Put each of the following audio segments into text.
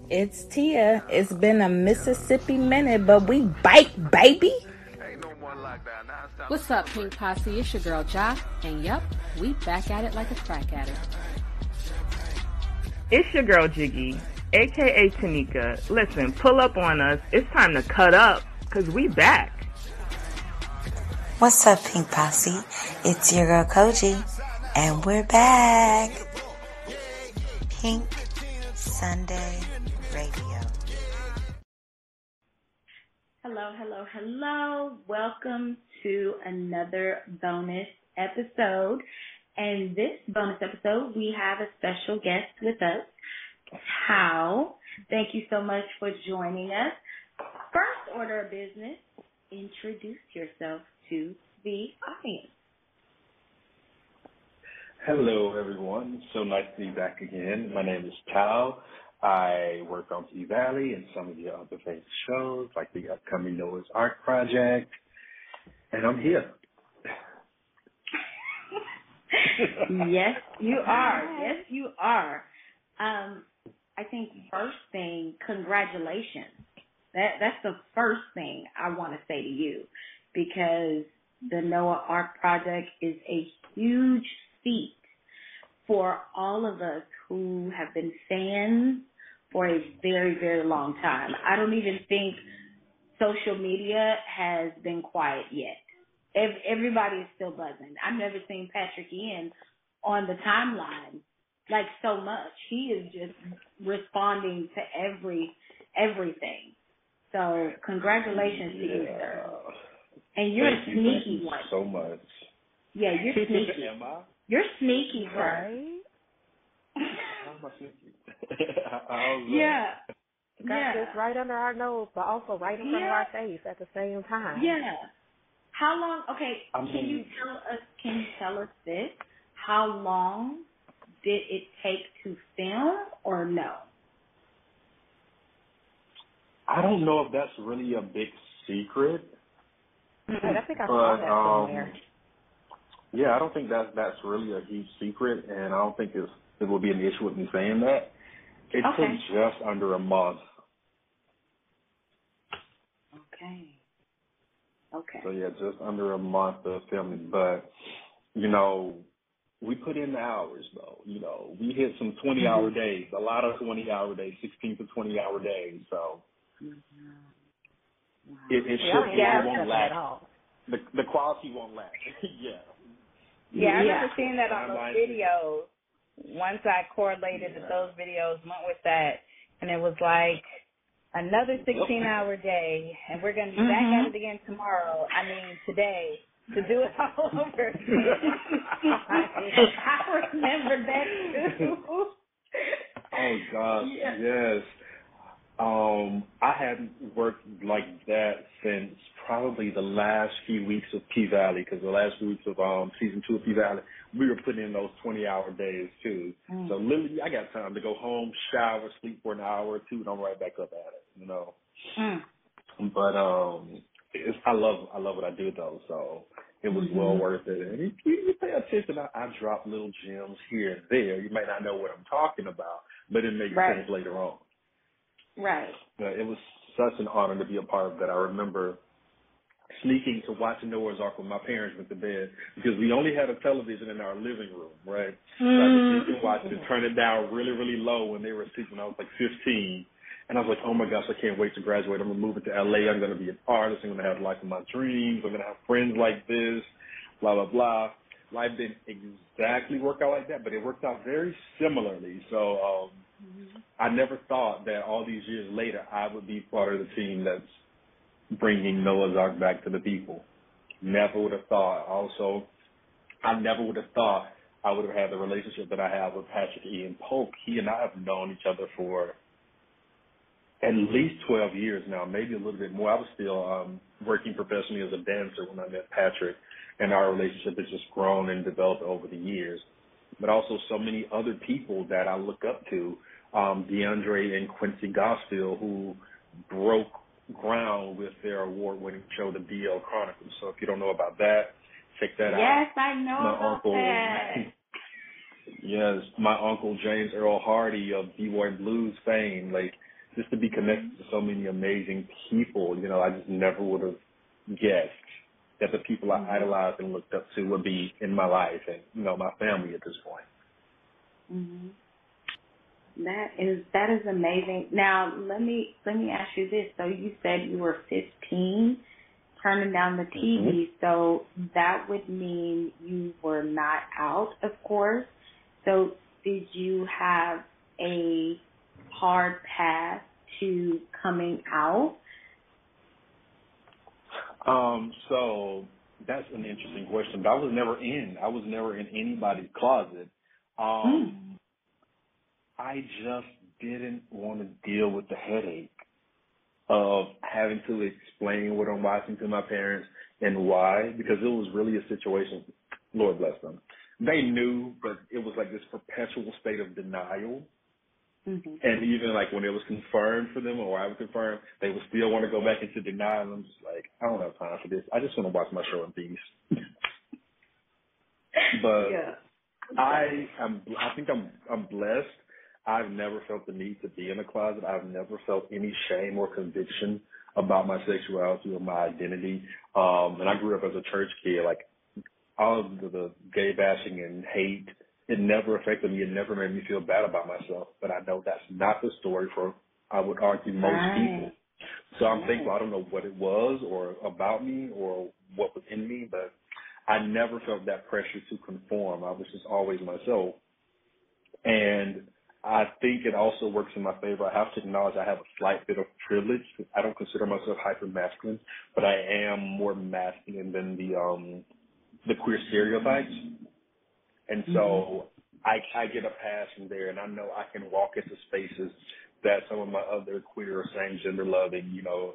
It's Tia. It's been a Mississippi minute, but we bite, baby. What's up, Pynk Posse? It's your girl, Ja. And yep, we back at it like a crack addict. It's your girl, Jiggy, a.k.a. Tanika. Listen, pull up on us. It's time to cut up, because we back. What's up, Pynk Posse? It's your girl, Kogi, and we're back. Pynk Sunday Radio. Hello. Welcome to another bonus episode. And this bonus episode, we have a special guest with us, Tao. Thank you so much for joining us. First order of business, introduce yourself to the audience. Hello, everyone. So nice to be back again. My name is Tao. I work on Pvalley and some of the other famous shows, like the upcoming Noah's Ark project, and I'm here. Yes, you are. I think first thing, congratulations. That's the first thing I want to say to you, because the Noah Ark project is a huge feat for all of us who have been fans for a very, very long time. I don't even think social media has been quiet yet. Everybody is still buzzing. I've never seen Patrick Ian on the timeline like so much. He is just responding to everything. So congratulations to you, sir. And you're a sneaky one. So much. Yeah, you're sneaky. You're sneaky, sir. Right? How am I sneaky? Yeah. Got this right under our nose, but also right in front of our face at the same time. Yeah. How long? Okay, can you tell us this? How long did it take to film, or no? I don't know if that's really a big secret. I think I saw that somewhere. Yeah, I don't think that's really a huge secret, and I don't think it will be an issue with me saying that. It took just under a month. Okay. So, yeah, just under a month of filming. But, we put in the hours, though. We hit some 20-hour days, a lot of 20-hour days, 16 to 20-hour days. So it won't lack. The quality won't lack. Yeah, I remember seeing that on those videos. Once I correlated that those videos went with that, and it was like another 16-hour day, and we're going to be back at it again tomorrow. I mean, today, to do it all over again. I remember that, too. Oh, gosh, yes. I hadn't worked like that since probably the last few weeks of P-Valley, because the last few weeks of season 2 of P-Valley, we were putting in those 20-hour days, too. So literally, I got time to go home, shower, sleep for an hour or two, and I'm right back up at it, But I love what I do, though, so it was well worth it. And if you pay attention, I drop little gems here and there. You might not know what I'm talking about, but it makes sense later on. Right. But it was such an honor to be a part of that. I remember sneaking to watch Noah's Ark when my parents went to bed, because we only had a television in our living room, right? So I could sneak and watch it and turn it down really, really low when they were asleep when I was like 15. And I was like, oh, my gosh, I can't wait to graduate. I'm going to move into L.A. I'm going to be an artist. I'm going to have the life of my dreams. I'm going to have friends like this, blah, blah, blah. Life didn't exactly work out like that, but it worked out very similarly. So I never thought that all these years later I would be part of the team that's bringing Noah's Ark back to the people. Never would have thought. Also, I never would have thought I would have had the relationship that I have with Patrick Ian Polk. He and I have known each other for at least 12 years now, maybe a little bit more. I was still working professionally as a dancer when I met Patrick, and our relationship has just grown and developed over the years. But also so many other people that I look up to, DeAndre and Quincy Gospel, who broke ground with their award-winning show, The DL Chronicles. So if you don't know about that, check that out. Yes, I know about that. Yes, my uncle James Earl Hardy of B-Boy Blues fame, like, just to be connected to so many amazing people. You know, I just never would have guessed that the people I idolized and looked up to would be in my life and, you know, my family at this point. Mm-hmm. That is amazing. Now, let me ask you this. So you said you were 15 turning down the TV, so that would mean you were not out, of course. So did you have a hard path to coming out? So that's an interesting question, but I was never in anybody's closet. I just didn't want to deal with the headache of having to explain what I'm watching to my parents and why, because it was really a situation, Lord bless them. They knew, but it was like this perpetual state of denial. And even like when it was confirmed for them or I was confirmed, they would still want to go back into denial. And I'm just like, I don't have time for this. I just want to watch my show in peace. But I think I'm blessed. I've never felt the need to be in a closet. I've never felt any shame or conviction about my sexuality or my identity. And I grew up as a church kid. Like all of the gay bashing and hate, it never affected me. It never made me feel bad about myself. But I know that's not the story for, I would argue, most people. So I'm thankful. I don't know what it was or about me or what was in me, but I never felt that pressure to conform. I was just always myself. And I think it also works in my favor. I have to acknowledge I have a slight bit of privilege. I don't consider myself hyper masculine, but I am more masculine than the queer stereotypes. And so I get a pass from there, and I know I can walk into spaces that some of my other queer or same gender loving, you know,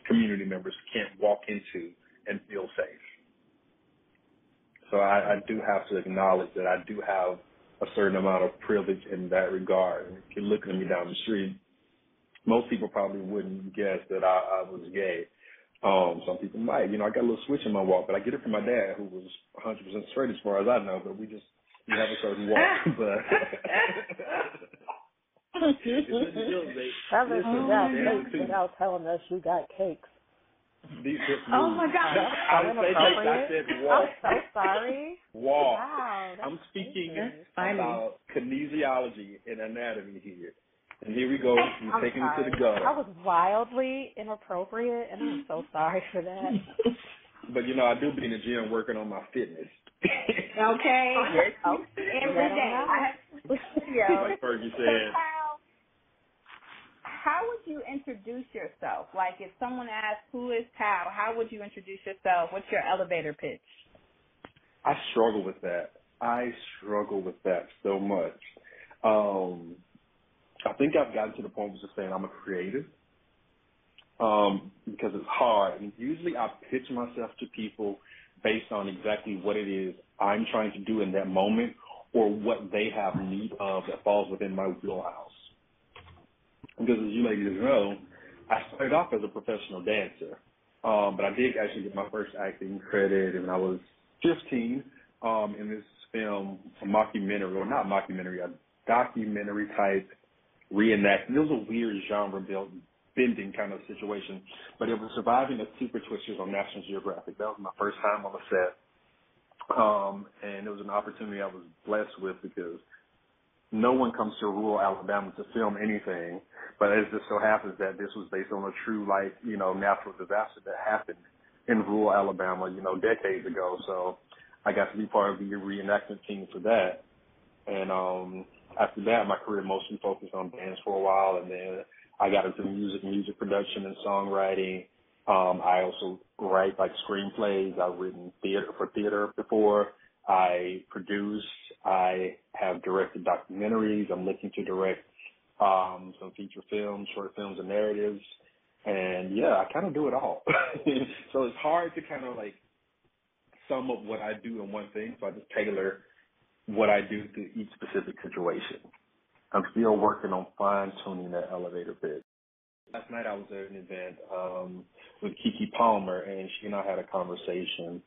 community members can't walk into and feel safe. So I do have to acknowledge that I do have a certain amount of privilege in that regard. And if you're looking at me down the street, most people probably wouldn't guess that I was gay. Some people might. You know, I got a little switch in my walk, but I get it from my dad, who was 100% straight as far as I know, but we have a certain walk. But without telling us you got cakes. Oh my God! I said walk. I'm so sorry. Walk. Wow, I'm speaking about kinesiology and anatomy here. And here we go. We're taking it to the gutter. I was wildly inappropriate, and I'm so sorry for that. But, you know, I do be in the gym working on my fitness. Okay. Every day. Like Fergie said. How would you introduce yourself? Like if someone asks, who is Tal, how would you introduce yourself? What's your elevator pitch? I struggle with that. So much. I think I've gotten to the point of just saying I'm a creative because it's hard. And usually I pitch myself to people based on exactly what it is I'm trying to do in that moment or what they have need of that falls within my wheelhouse. Because as you ladies know, I started off as a professional dancer, but I did actually get my first acting credit when I was 15 in this film, a documentary type reenactment. It was a weird genre bending kind of situation, but it was Surviving the Super Twisters on National Geographic. That was my first time on the set, and it was an opportunity I was blessed with because no one comes to rural Alabama to film anything, but it just so happens that this was based on a true, like, you know, natural disaster that happened in rural Alabama, you know, decades ago. So I got to be part of the reenactment team for that. And after that, my career mostly focused on dance for a while, and then I got into music production and songwriting. I also write, like, screenplays. I've written theater before. I produce. I have directed documentaries. I'm looking to direct some feature films, short films, and narratives. And, yeah, I kind of do it all. So it's hard to kind of, like, sum up what I do in one thing. So I just tailor what I do to each specific situation. I'm still working on fine-tuning that elevator pitch. Last night I was at an event with Kiki Palmer, and she and I had a conversation.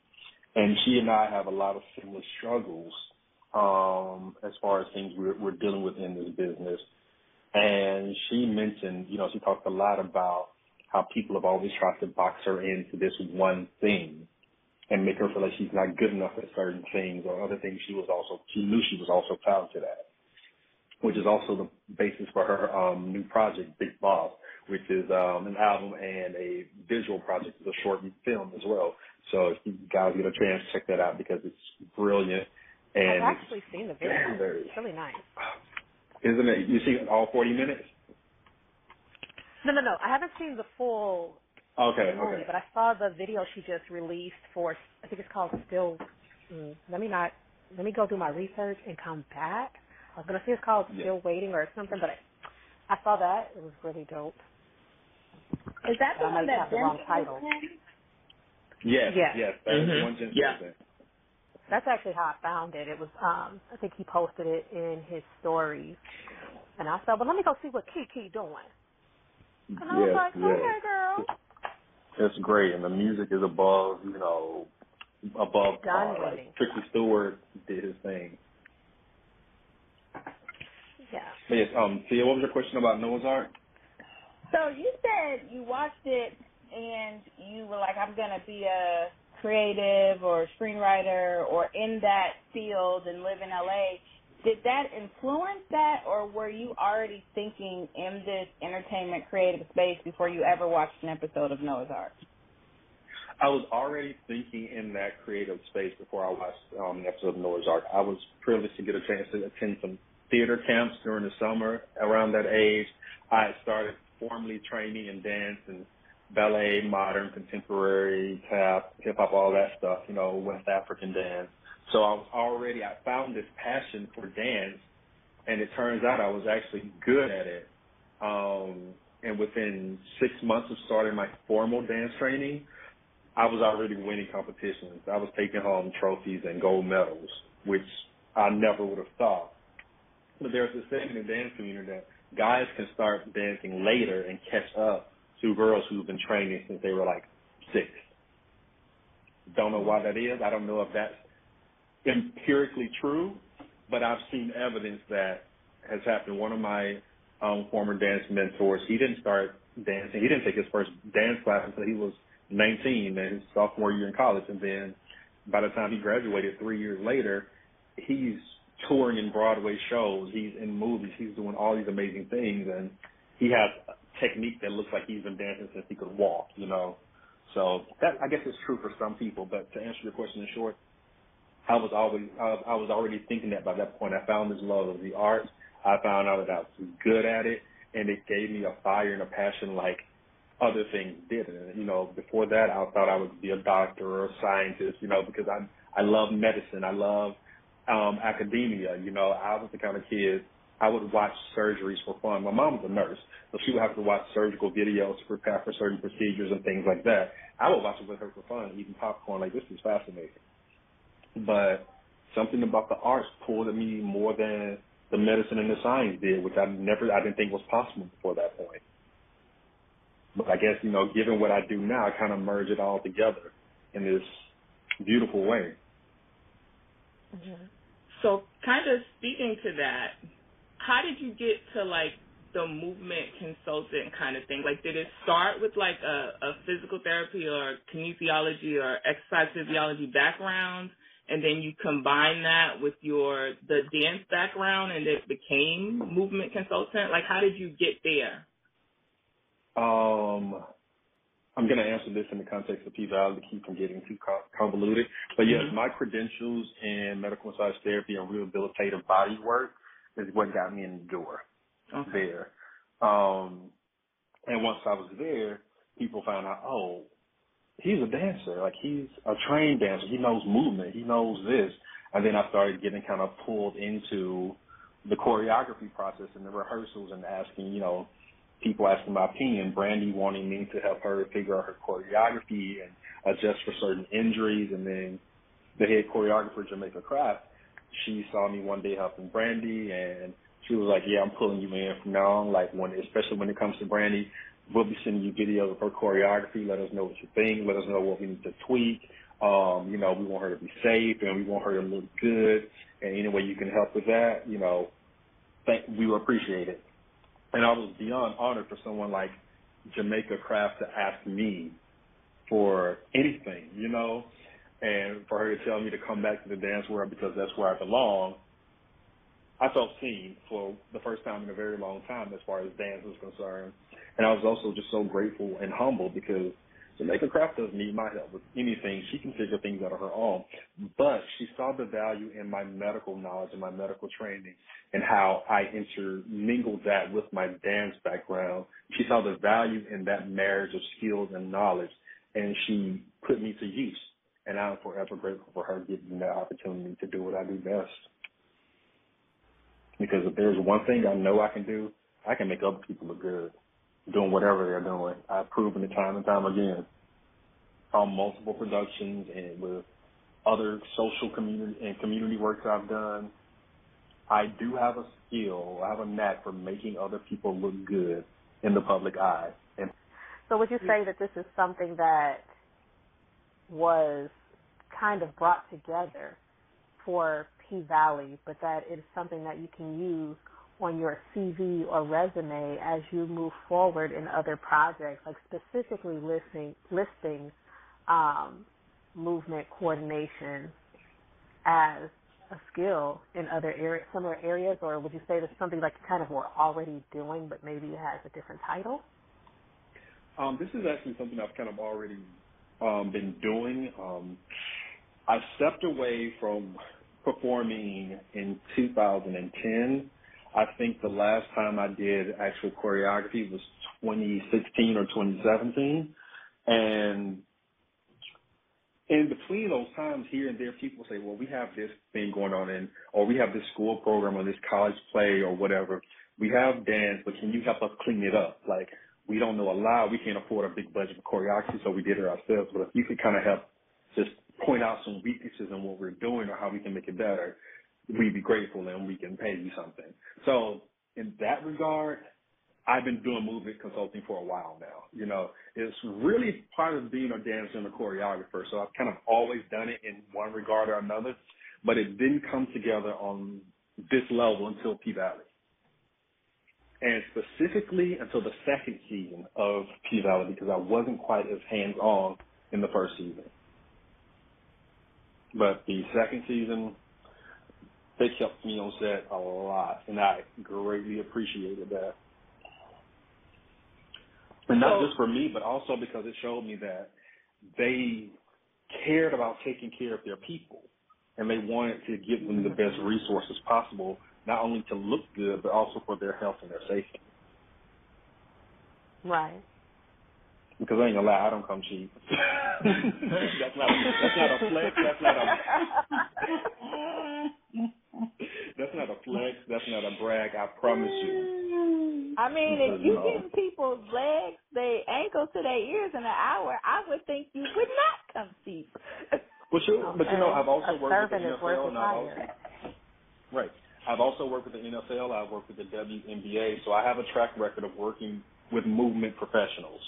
And she and I have a lot of similar struggles as far as things we're dealing with in this business. And she mentioned, she talked a lot about how people have always tried to box her into this one thing and make her feel like she's not good enough at certain things or other things she knew she was also talented at, which is also the basis for her new project, Big Boss, which is an album and a visual project, it's a short film as well. So if you guys get a chance, check that out because it's brilliant. And I've actually seen the video. It's really nice. Isn't it? You see all 40 minutes? No. I haven't seen the full movie, but I saw the video she just released for, I think it's called Still. Let me go do my research and come back. I was going to say it's called Still Waiting or something, but I saw that. It was really dope. Is that the one that have the wrong title? Yes. That is the one Jensen was in. That's actually how I found it. It was, I think he posted it in his stories. And I said, well, let me go see what Kiki doing. And I was like, okay, girl. It's great. And the music is above par. Like, Tricky Stewart did his thing. Yeah. But yes, Tia, what was your question about Noah's Ark? So you said you watched it and you were like, I'm going to be a creative or screenwriter or in that field and live in LA. Did that influence that, or were you already thinking in this entertainment creative space before you ever watched an episode of Noah's Ark? I was already thinking in that creative space before I watched an episode of Noah's Ark. I was privileged to get a chance to attend some theater camps during the summer. Around that age, I had started formally training in dance and ballet, modern, contemporary, tap, hip-hop, all that stuff, West African dance. So I found this passion for dance, and it turns out I was actually good at it. And within 6 months of starting my formal dance training, I was already winning competitions. I was taking home trophies and gold medals, which I never would have thought. But there's this thing in the dance community that guys can start dancing later and catch up to girls who've been training since they were like 6. Don't know why that is. I don't know if that's empirically true, but I've seen evidence that has happened. One of my former dance mentors, he didn't start dancing. He didn't take his first dance class until he was 19 and his sophomore year in college. And then by the time he graduated 3 years later, he's touring in Broadway shows. He's in movies. He's doing all these amazing things. And he has a technique that looks like he's been dancing since he could walk, So that, I guess, is true for some people. But to answer your question in short, I was already thinking that by that point. I found this love of the arts. I found out that I was good at it, and it gave me a fire and a passion like other things didn't. Before that, I thought I would be a doctor or a scientist, because I love medicine. I love academia. I was the kind of kid, I would watch surgeries for fun. My mom was a nurse, so she would have to watch surgical videos to prepare for certain procedures and things like that. I would watch it with her for fun, eating popcorn, like, this is fascinating. But something about the arts pulled at me more than the medicine and the science did, which I didn't think was possible before that point. But I guess, given what I do now, I kind of merge it all together in this beautiful way. Mm-hmm. So kind of speaking to that, how did you get to, the movement consultant kind of thing? Did it start with, a physical therapy or kinesiology or exercise physiology background, and then you combine that with the dance background and it became movement consultant? How did you get there? I'm going to answer this in the context of P-Valley to keep from getting too convoluted. But yes, my credentials in medical massage therapy and rehabilitative body work is what got me in the door there. And once I was there, people found out, oh, he's a dancer. He's a trained dancer. He knows movement. He knows this. And then I started getting kind of pulled into the choreography process and the rehearsals and asking, people asking my opinion. Brandy wanting me to help her figure out her choreography and adjust for certain injuries. And then the head choreographer, Jamaica Craft, she saw me one day helping Brandy, and she was like, yeah, I'm pulling you in from now on. Especially when it comes to Brandy, we'll be sending you videos of her choreography. Let us know what you think. Let us know what we need to tweak. We want her to be safe, and we want her to look good. And any way you can help with that, we will appreciate it. And I was beyond honored for someone like Jamaica Craft to ask me for anything, you know, and for her to tell me to come back to the dance world because that's where I belong. I felt seen for the first time in a very long time as far as dance was concerned. And I was also just so grateful and humble because Jamaica Craft doesn't need my help with anything. She can figure things out on her own. But she saw the value in my medical knowledge and my medical training and how I intermingled that with my dance background. She saw the value in that marriage of skills and knowledge, and she put me to use. And I'm forever grateful for her giving me that opportunity to do what I do best. Because if there's one thing I know I can do, I can make other people look good doing whatever they're doing. I've proven it time and time again on multiple productions and with other social community works I've done. I do have a skill. I have a knack for making other people look good in the public eye. And so would you say that this is something that was kind of brought together for P-Valley, but that it is something that you can use on your CV or resume as you move forward in other projects, like specifically listing movement coordination as a skill in other areas, similar areas, or would you say that's something like you kind of were already doing, but maybe it has a different title? This is actually something I've kind of already been doing. I stepped away from performing in 2010. I think the last time I did actual choreography was 2016 or 2017. And in between those times, here and there, people say, well, we have this thing going on, or we have this school program or this college play or whatever. We have dance, but can you help us clean it up? Like, we don't know a lot. We can't afford a big budget for choreography, so we did it ourselves. But if you could kind of help just point out some weaknesses in what we're doing or how we can make it better, we'd be grateful and we can pay you something. So in that regard, I've been doing movement consulting for a while now. You know, it's really part of being a dancer and a choreographer. So I've kind of always done it in one regard or another, but it didn't come together on this level until P-Valley. And specifically until the second season of P-Valley, because I wasn't quite as hands-on in the first season. But the second season, they kept me on set a lot, and I greatly appreciated that. And not just for me, but also because it showed me that they cared about taking care of their people, and they wanted to give them the best resources possible, not only to look good, but also for their health and their safety. Right. Because I ain't gonna lie, I don't come cheap. That's not a flex. That's not a flex. That's not a brag. I promise you. I mean, if you getting people's legs, their ankles to their ears in an hour, I would think you would not come cheap. But you know, I've also worked with the NFL, and I've also worked with the NFL. I've worked with the WNBA, so I have a track record of working with movement professionals.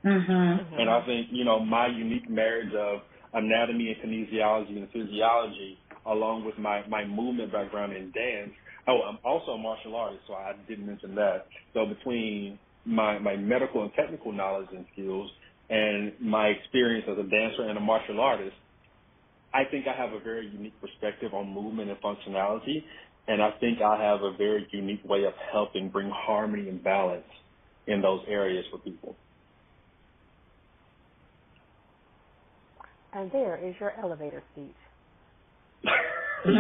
Mm-hmm. And I think, you know, my unique marriage of anatomy and kinesiology and physiology, along with my movement background in dance. Oh, I'm also a martial artist, so I didn't mention that. So between my medical and technical knowledge and skills and my experience as a dancer and a martial artist, I think I have a very unique perspective on movement and functionality, and I think I have a very unique way of helping bring harmony and balance in those areas for people. And there is your elevator speech. That's you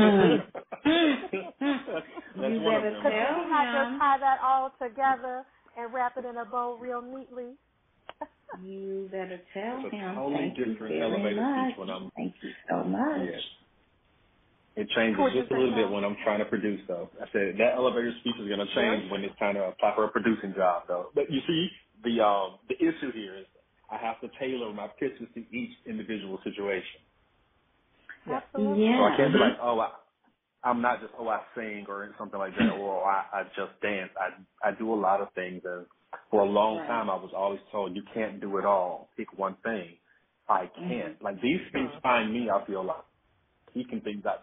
better tell him. Just tie that all together and wrap it in a bow real neatly. You better tell him. It's a totally different elevator speech when I'm. Thank you so much. Yeah. It changes just a little bit when I'm trying to produce, though. I said that elevator speech is going to change when it's time to apply for a producing job, though. But you see, the issue here is I have to tailor my pitches to each individual situation. Absolutely. So I can't be like, I'm not just, I sing or something like that, or I just dance. I do a lot of things, and for a long time I was always told, you can't do it all. Pick one thing. I can't. Like, these things find me, I feel like. Seeking things out.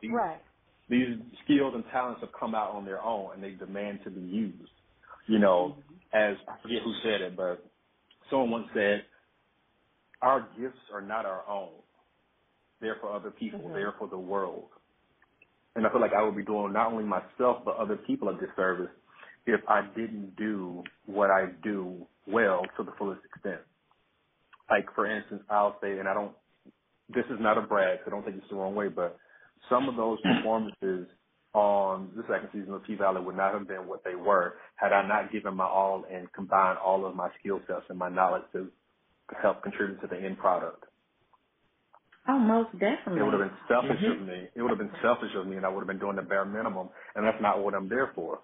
These skills and talents have come out on their own, and they demand to be used. You know, as I forget who said it, but someone once said, our gifts are not our own. They're for other people. They're for the world. And I feel like I would be doing not only myself but other people a disservice if I didn't do what I do well to the fullest extent. Like, for instance, I'll say, and this is not a brag, so don't take this the wrong way, but some of those performances on the second season of P-Valley would not have been what they were had I not given my all and combined all of my skill sets and my knowledge to help contribute to the end product. Oh, most definitely. It would have been selfish of me. It would have been selfish of me, and I would have been doing the bare minimum, and that's not what I'm there for.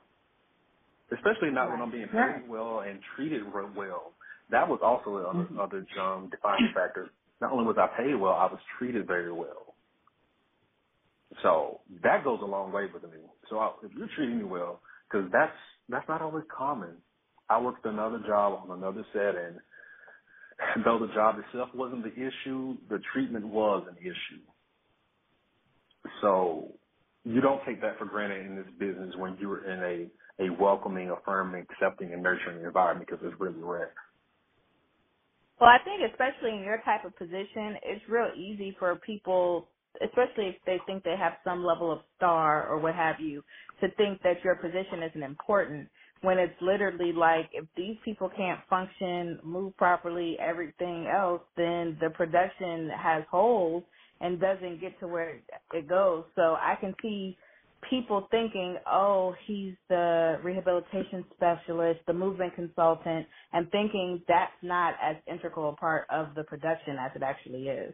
Especially not when I'm being paid well and treated well. That was also another defining factor. Not only was I paid well, I was treated very well. So that goes a long way with me. So if you're treating me well, because that's not always common. I worked another job on another set, and though the job itself wasn't the issue, the treatment was an issue. So you don't take that for granted in this business when you're in a welcoming, affirming, accepting, and nurturing environment, because it's really rare. Well, I think especially in your type of position, it's real easy for people, especially if they think they have some level of star or what have you, to think that your position isn't important, when it's literally like, if these people can't function, move properly, everything else, then the production has holes and doesn't get to where it goes. So I can see people thinking, oh, he's the rehabilitation specialist, the movement consultant, and thinking that's not as integral a part of the production as it actually is.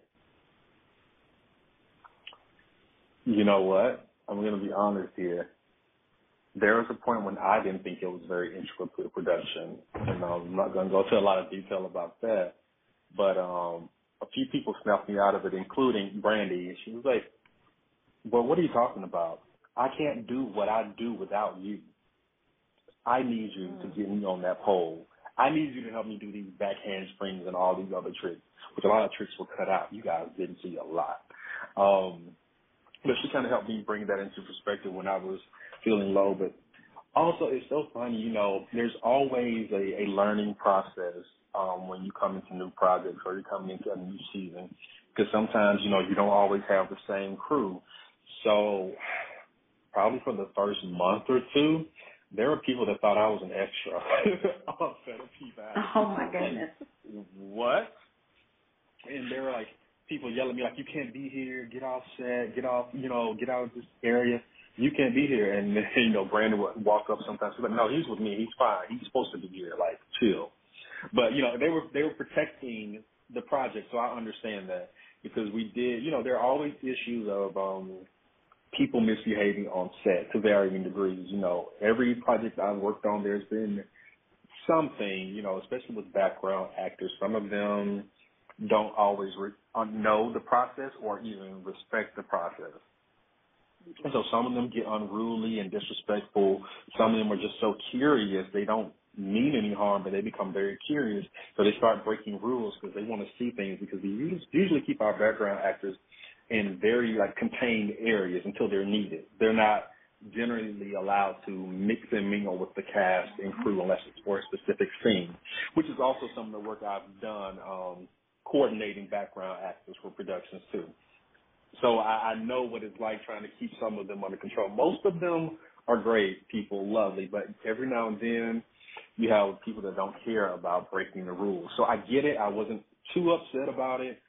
You know what? I'm going to be honest here. There was a point when I didn't think it was very integral to the production, and I'm not going to go into a lot of detail about that, but a few people snapped me out of it, including Brandy, and she was like, well, what are you talking about? I can't do what I do without you. I need you to get me on that pole. I need you to help me do these back handsprings and all these other tricks, which a lot of tricks were cut out. You guys didn't see a lot. But she kind of helped me bring that into perspective when I was feeling low. But also, it's so funny, you know, there's always a learning process when you come into new projects or you're coming into a new season, because sometimes, you know, you don't always have the same crew. So probably for the first month or two, there were people that thought I was an extra on set of P-Valley. Oh, my goodness. What? And they were like, people yelling at me like, you can't be here, get off set, get out of this area. You can't be here. And, you know, Brandon would walk up sometimes. He's like, no, he's with me. He's fine. He's supposed to be here. Like, chill. But, you know, they were protecting the project, so I understand that, because we did, you know, there are always issues of people misbehaving on set to varying degrees. You know, every project I've worked on, there's been something, you know, especially with background actors. Some of them don't always know the process or even respect the process. And so some of them get unruly and disrespectful. Some of them are just so curious. They don't mean any harm, but they become very curious. So they start breaking rules because they want to see things, because we usually keep our background actors in very, like, contained areas until they're needed. They're not generally allowed to mix and mingle with the cast and crew unless it's for a specific scene, which is also some of the work I've done coordinating background actors for productions too. So I know what it's like trying to keep some of them under control. Most of them are great people, lovely, but every now and then you have people that don't care about breaking the rules. So I get it. I wasn't too upset about it.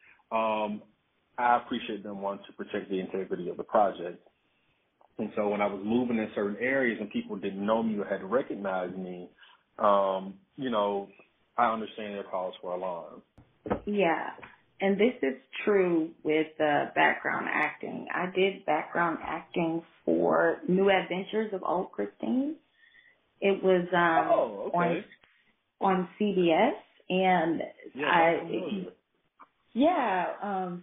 I appreciate them wanting to protect the integrity of the project. And so when I was moving in certain areas and people didn't know me or had recognized me, you know, I understand their calls for alarm. Yeah, and this is true with background acting. I did background acting for New Adventures of Old Christine. It was on CBS, and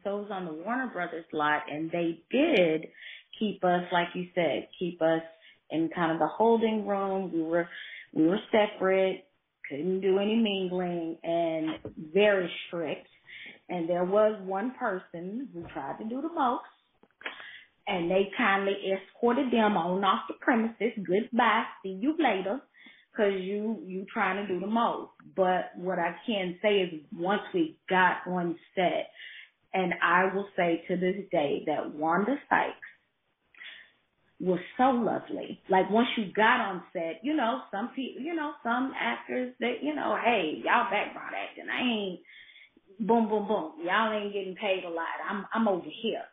so it was on the Warner Brothers lot, and they did keep us, like you said, keep us in kind of the holding room. We were separate, couldn't do any mingling, and very strict. And there was one person who tried to do the most, and they kindly escorted them on off the premises. Goodbye, see you later. because you trying to do the most. But what I can say is once we got on set, and I will say to this day that Wanda Sykes was so lovely. Like once you got on set, some people, some actors that, hey, y'all background acting. I ain't boom, boom, boom. Y'all ain't getting paid a lot. I'm over here.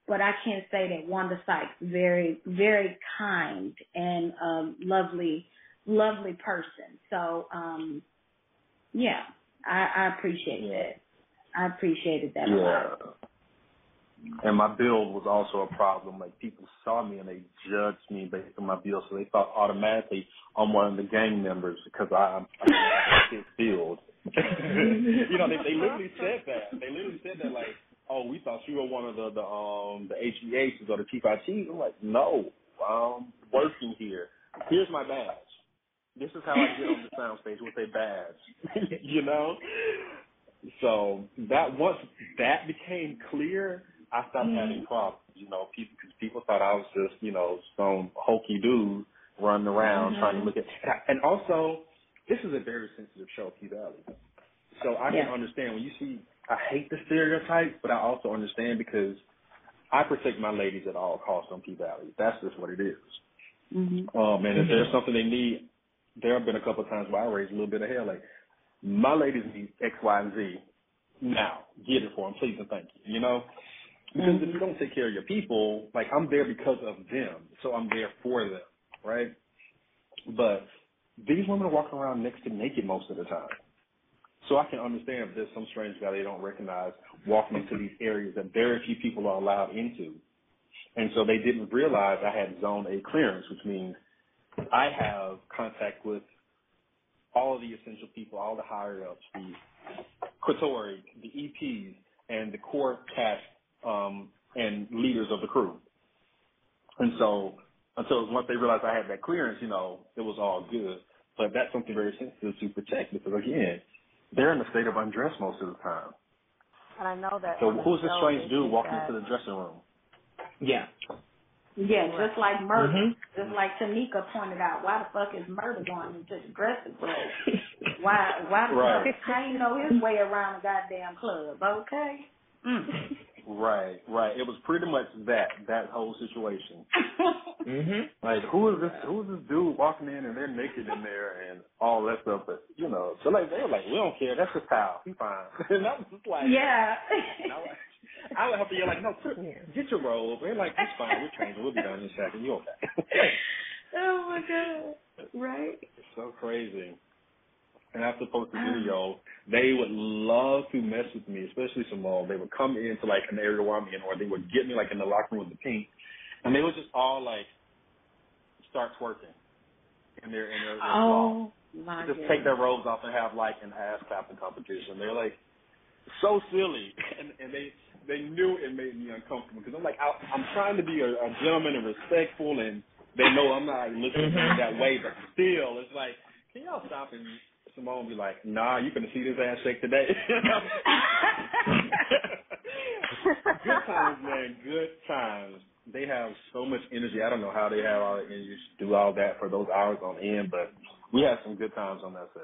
But I can say that Wanda Sykes, very, very kind and lovely, lovely person. So, yeah, I appreciate that. I appreciated that a lot. And my build was also a problem. Like, people saw me and they judged me based on my build, so they thought automatically I'm one of the gang members because I'm a build. They literally said that. They literally said that, like, oh, we thought you were one of the HEHs or the Chief ITs. I'm like, no, I'm working here. Here's my badge. This is how I get on the soundstage with a badge, So once that became clear, I stopped having problems, because people thought I was just, some hokey dude running around trying to look at. And also, this is a very sensitive show, Pvalley. So I can understand when you see, I hate the stereotypes, but I also understand because I protect my ladies at all costs on Pvalley. That's just what it is. And if there's something they need, there have been a couple of times where I raised a little bit of hell, like, my ladies need X, Y, and Z. Now, get it for them, please and thank you, Because if you don't take care of your people, like, I'm there because of them, so I'm there for them, right? But these women are walking around next to naked most of the time. So I can understand if there's some strange guy they don't recognize walking into these areas that very few people are allowed into. And so they didn't realize I had Zone A clearance, which means I have contact with all of the essential people, all the higher-ups, the Quatori, the EPs, and the core cast and leaders of the crew. And so until once they realized I had that clearance, it was all good. But that's something very sensitive to protect because, again, they're in a state of undress most of the time. And I know that. So who's this strange dude walking into the dressing room? Yeah. Yeah, just like Murder. Just like Tanika pointed out, why the fuck is Murder going into the dressing room? Why the fuck? How you know his way around the goddamn club, okay? Right. It was pretty much that whole situation. Like, who is this dude walking in and they're naked in there and all that stuff, but so like they were like, we don't care, that's his pal, he's fine. And I was just like, I would have to yell like, no, get your robe. They're like, it's fine, we're changing, we'll be done in a second, you okay? Oh my god, right? It's so crazy. And after post the video, they would love to mess with me, especially Simone. They would come into like an area where I'm in, or they would get me like in the locker room with the Pynk, and they would just all like start twerking in their just take their robes off and have like an ass clapping competition. They're like so silly, and they knew it made me uncomfortable because I'm like I'm trying to be a gentleman and respectful, and they know I'm not looking that way, but still, it's like, can y'all stop and Simone be like, nah, you gonna see this ass shake today. Good times, man. Good times. They have so much energy. I don't know how they have all the energy to do all that for those hours on end, but we had some good times on that set.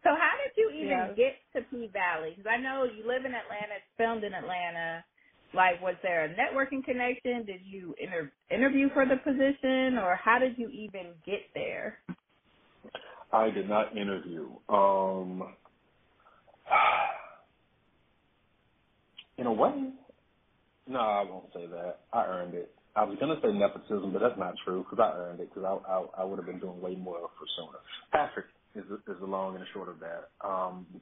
So how did you even get to Pvalley? Because I know you live in Atlanta, it's filmed in Atlanta. Like, was there a networking connection? Did you interview for the position, or how did you even get there? I did not interview. In a way, no, I won't say that. I earned it. I was going to say nepotism, but that's not true because I earned it because I would have been doing way more for sooner. Patrick is the long and the short of that.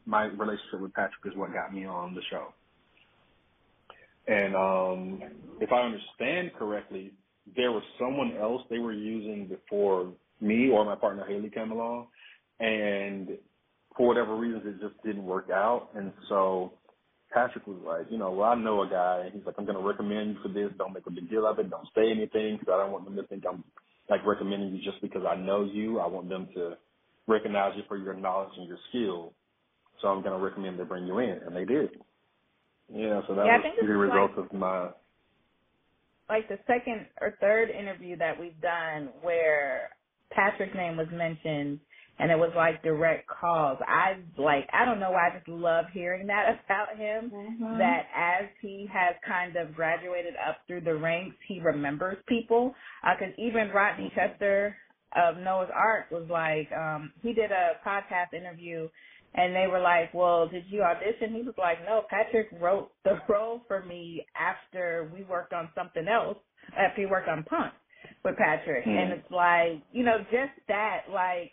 My relationship with Patrick is what got me on the show. And if I understand correctly, there was someone else they were using before me or my partner Haley came along, and for whatever reasons it just didn't work out. And so Patrick was like, well, I know a guy, and he's like, I'm going to recommend you for this. Don't make a big deal of it. Don't say anything because I don't want them to think I'm like recommending you just because I know you. I want them to recognize you for your knowledge and your skill. So I'm going to recommend they bring you in, and they did. Yeah, so that was the result of my... Like the second or third interview that we've done where Patrick's name was mentioned, and it was like direct calls. I don't know why, I just love hearing that about him, that as he has kind of graduated up through the ranks, he remembers people. Because even Rodney Chester of Noah's Ark was like, he did a podcast interview, and they were like, well, did you audition? He was like, no, Patrick wrote the role for me after we worked on something else, after he worked on Pynk with Patrick. And it's like, you know, just that, like,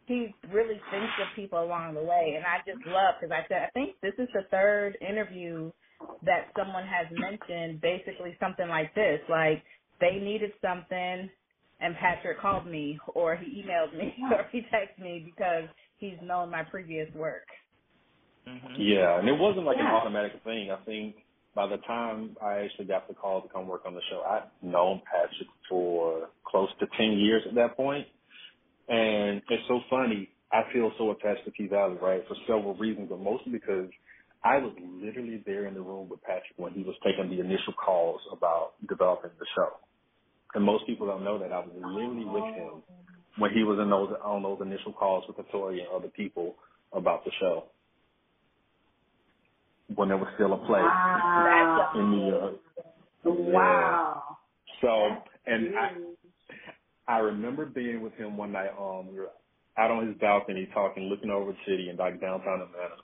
he really thinks of people along the way. And I just love, because I think this is the third interview that someone has mentioned basically something like this, like they needed something and Patrick called me, or he emailed me, or he texted me because he's known my previous work. Yeah, and it wasn't like an automatic thing. I think by the time I actually got the call to come work on the show, I'd known Patrick for close to 10 years at that point. And it's so funny. I feel so attached to P-Valley, right, for several reasons, but mostly because I was literally there in the room with Patrick when he was taking the initial calls about developing the show. And most people don't know that I was literally with him when he was on those initial calls with Victoria and other people about the show, when there was still a play in New York. Wow. Yeah. So, and I remember being with him one night. We were out on his balcony talking, looking over the city in like downtown Atlanta.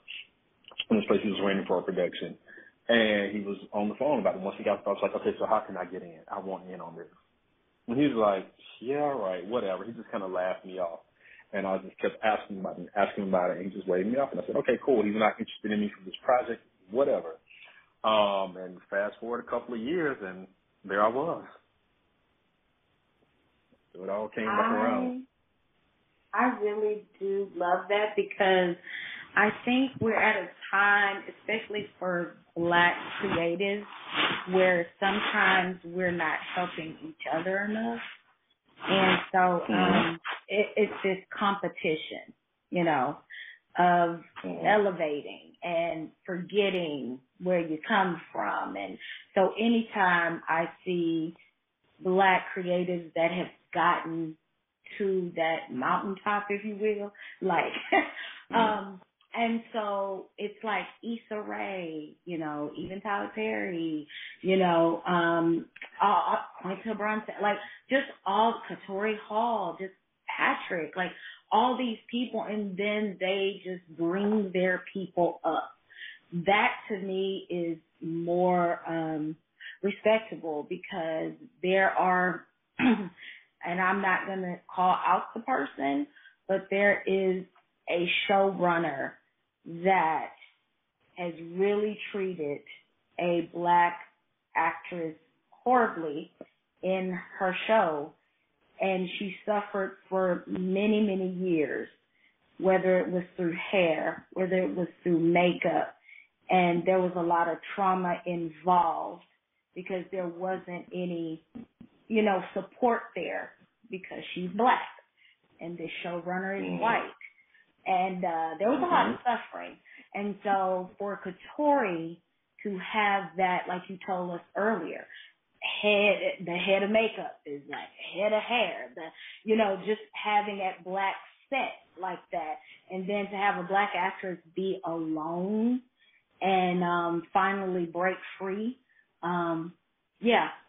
In this place he was waiting for a production, and he was on the phone about it. Once he got, I was like, okay, so how can I get in? I want in on this. And he was like, yeah, all right, whatever. He just kind of laughed me off, and I just kept asking about it, and he just waved me off. And I said, okay, cool. He's not interested in me for this project, whatever. And fast forward a couple of years, and there I was. So it all came back around. I really do love that, because I think we're at a time, especially for Black creatives, where sometimes we're not helping each other enough. And so it's this competition, you know, of elevating and forgetting where you come from. And so anytime I see Black creatives that have gotten to that mountaintop, if you will, like, and so it's like Issa Rae, you know, even Tyler Perry, you know, Quinta Brunson, like just all Katori Hall, just Patrick, like all these people, and then they just bring their people up. That to me is more respectable, because there are, and I'm not going to call out the person, but there is a showrunner that has really treated a Black actress horribly in her show, and she suffered for many, many years, whether it was through hair, whether it was through makeup, and there was a lot of trauma involved because there wasn't any, you know, support there, because she's Black and the showrunner is white. And there was a lot of suffering. And so for Katori to have that, like you told us earlier, the head of makeup is like head of hair, you know, just having that Black set like that, and then to have a Black actress be alone and finally break free,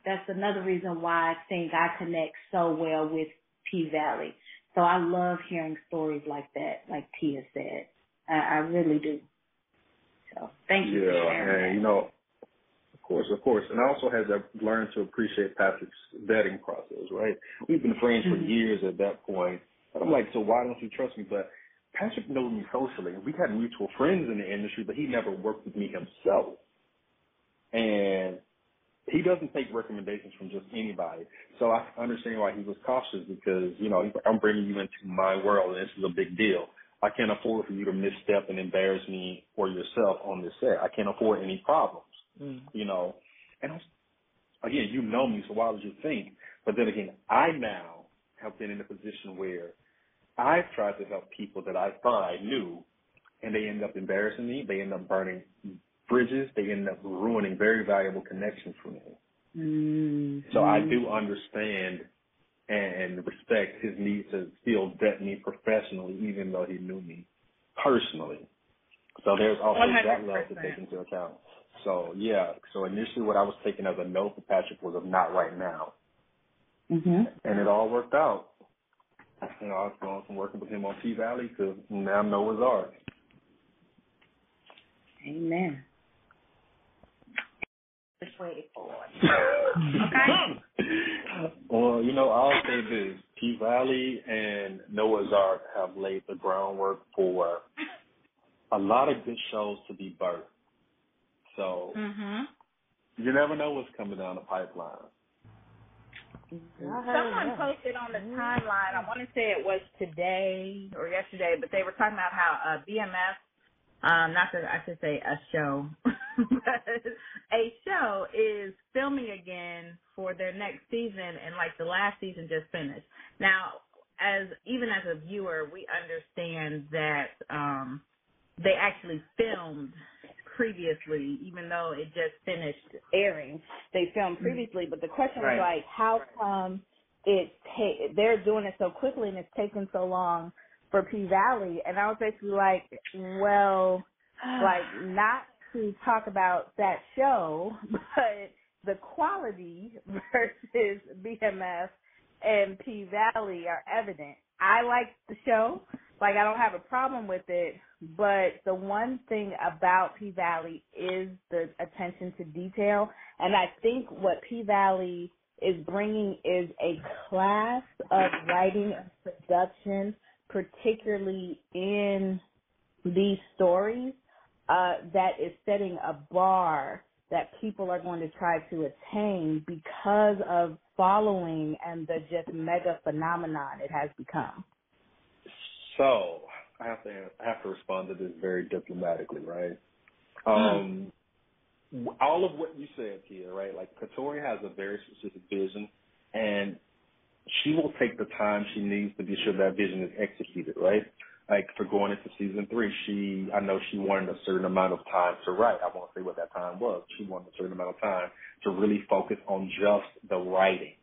that's another reason why I think I connect so well with P-Valley. So I love hearing stories like that, like Tia said. I really do. So thank you for sharing that. And, you know, of course. And I also had to learn to appreciate Patrick's vetting process, right? We've been friends for years at that point. And I'm like, so why don't you trust me? But Patrick knows me socially, and we had mutual friends in the industry, but he never worked with me himself. And he doesn't take recommendations from just anybody. So I understand why he was cautious, because, you know, I'm bringing you into my world, and this is a big deal. I can't afford for you to misstep and embarrass me or yourself on this set. I can't afford any problems, you know. And again, you know me, so why would you think? But then again, I now have been in a position where I've tried to help people that I thought I knew, and they end up embarrassing me. They end up burning bridges. They end up ruining very valuable connections for me. So I do understand and respect his need to still vet me professionally, even though he knew me personally. So there's also 100%. That level to take into account. So, yeah. So initially what I was taking as a no for Patrick was a not right now. Mm-hmm. And it all worked out. You know, I was going from working with him on P-Valley to now Noah's Ark. Amen. Just waiting for it. Okay. Well, you know, I'll say this. P-Valley and Noah's Ark have laid the groundwork for a lot of good shows to be birthed. So you never know what's coming down the pipeline. Someone posted on the timeline, I want to say it was today or yesterday, but they were talking about how BMF, not that I should say a show, but a show is filming again for their next season, and like the last season just finished. Now, even as a viewer, we understand that they actually filmed previously, even though it just finished airing. They filmed previously, but the question was like, how come they're doing it so quickly and it's taking so long for P-Valley? And I was basically like, well, like, not to talk about that show, but the quality versus BMF and P-Valley are evident. I like the show. Like, I don't have a problem with it, but the one thing about P-Valley is the attention to detail, and I think what P-Valley is bringing is a class of writing and production, particularly in these stories, that is setting a bar that people are going to try to attain because of following and the just mega phenomenon it has become. So I have to respond to this very diplomatically, right? All of what you said here, right? Like, Katori has a very specific vision, and she will take the time she needs to be sure that vision is executed, right? Like, for going into season 3, I know she wanted a certain amount of time to write. I won't say what that time was. She wanted a certain amount of time to really focus on just the writing,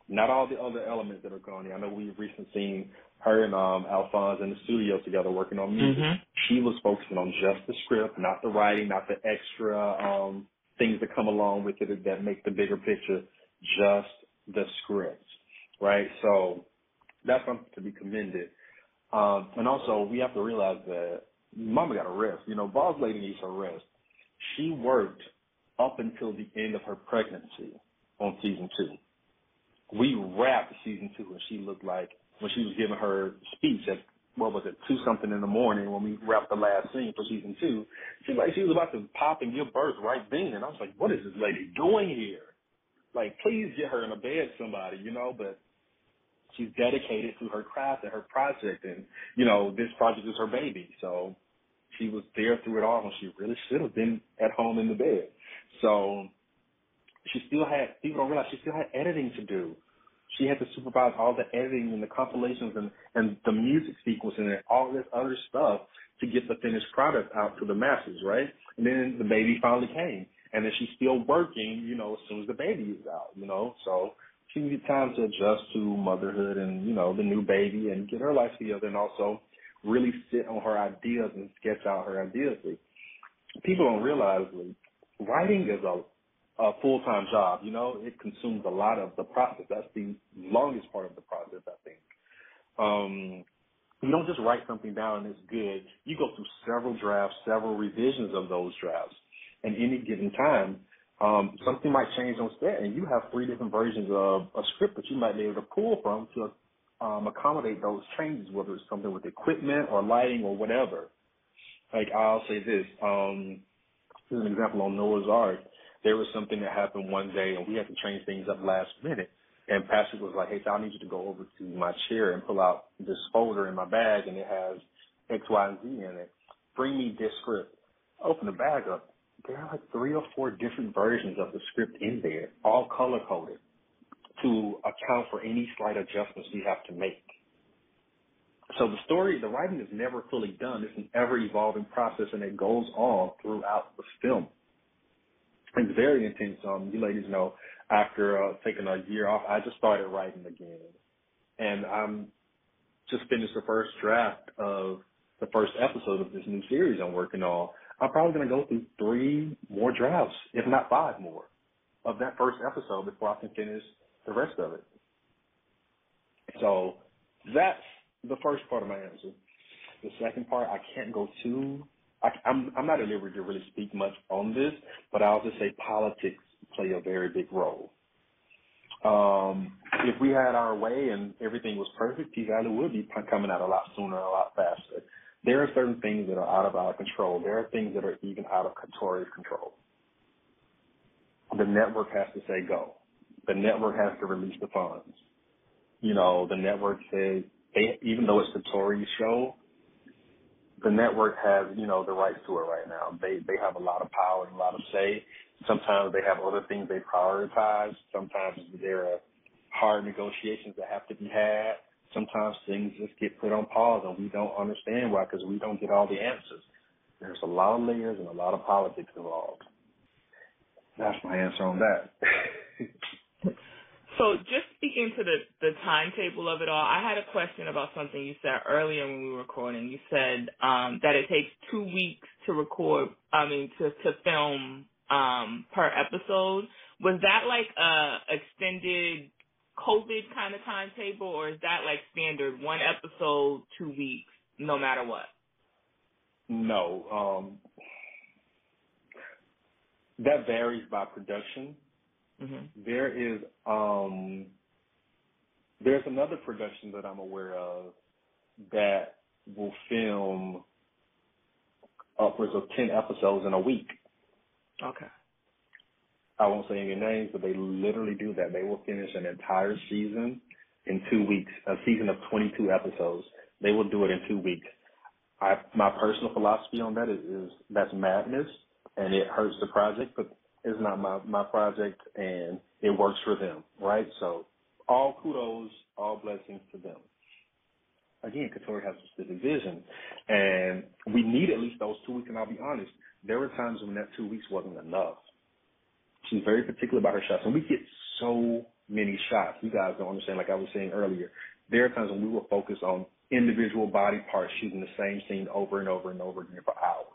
not all the other elements that are going on. I know we've recently seen her and Alphonse in the studio together working on music. She was focusing on just the script, not the writing, not the extra things that come along with it that make the bigger picture, just the script, right? So that's something to be commended. And also, we have to realize that Mama got to rest. You know, Boss Lady needs her rest. She worked up until the end of her pregnancy on season 2. We wrapped season 2, and she looked like, when she was giving her speech at, 2-something in the morning when we wrapped the last scene for season 2, she was about to pop and give birth right then. And I was like, what is this lady doing here? Like, please get her in a bed, somebody, you know, but she's dedicated to her craft and her project, and, you know, this project is her baby. So she was there through it all, and she really should have been at home in the bed. So people don't realize she still had editing to do. She had to supervise all the editing and the compilations and the music sequence and all this other stuff to get the finished product out to the masses, right? And then the baby finally came. And then she's still working, you know, as soon as the baby is out, you know. So she needed time to adjust to motherhood and, you know, the new baby and get her life together, and also really sit on her ideas and sketch out her ideas. People don't realize writing is a full-time job, you know. It consumes a lot of the process. That's the longest part of the process, I think. You don't just write something down and it's good. You go through several drafts, several revisions of those drafts. And any given time, something might change on set, and you have 3 different versions of a script that you might be able to pull from to accommodate those changes, whether it's something with equipment or lighting or whatever. Like, I'll say this. Here's an example on Noah's Ark. There was something that happened one day, and we had to change things up last minute. And Patrick was like, hey, so I need you to go over to my chair and pull out this folder in my bag, and it has X, Y, and Z in it. Bring me this script. Open the bag up. There are like 3 or 4 different versions of the script in there, all color-coded, to account for any slight adjustments we have to make. So the writing is never fully done. It's an ever-evolving process, and it goes on throughout the film. It's very intense. You ladies know, after taking a year off, I just started writing again. and I'm just finished the first draft of the first episode of this new series I'm working on. I'm probably going to go through 3 more drafts, if not 5 more, of that first episode before I can finish the rest of it. So that's the first part of my answer. The second part, I can't go too. I'm not at liberty to really speak much on this, but I'll just say politics play a very big role. If we had our way and everything was perfect, Pvalley would be coming out a lot sooner, a lot faster. There are certain things that are out of our control. There are things that are even out of Katori's control. The network has to say go. The network has to release the funds. You know, the network says, even though it's Katori's show, the network has, you know, the rights to it right now. They have a lot of power and a lot of say. Sometimes they have other things they prioritize. Sometimes there are hard negotiations that have to be had. Sometimes things just get put on pause and we don't understand why, because we don't get all the answers. There's a lot of layers and a lot of politics involved. That's my answer on that. So just speaking to the timetable of it all, I had a question about something you said earlier when we were recording. You said that it takes 2 weeks to to film per episode. Was that like a extended COVID kind of timetable, or is that like standard 1 episode, 2 weeks, no matter what? No. That varies by production. Mm-hmm. There's another production that I'm aware of that will film upwards of 10 episodes in a week. Okay. I won't say any names, but they literally do that. They will finish an entire season in 2 weeks, a season of 22 episodes. They will do it in 2 weeks. My personal philosophy on that is that's madness, and it hurts the project, but it's not my project, and it works for them, right? So all kudos, all blessings to them. Again, Katori has a specific vision, and we need at least those 2 weeks, and I'll be honest, there were times when that 2 weeks wasn't enough. She's very particular about her shots, and we get so many shots. You guys don't understand, like I was saying earlier. There are times when we will focus on individual body parts, shooting the same scene over and over and over again for hours.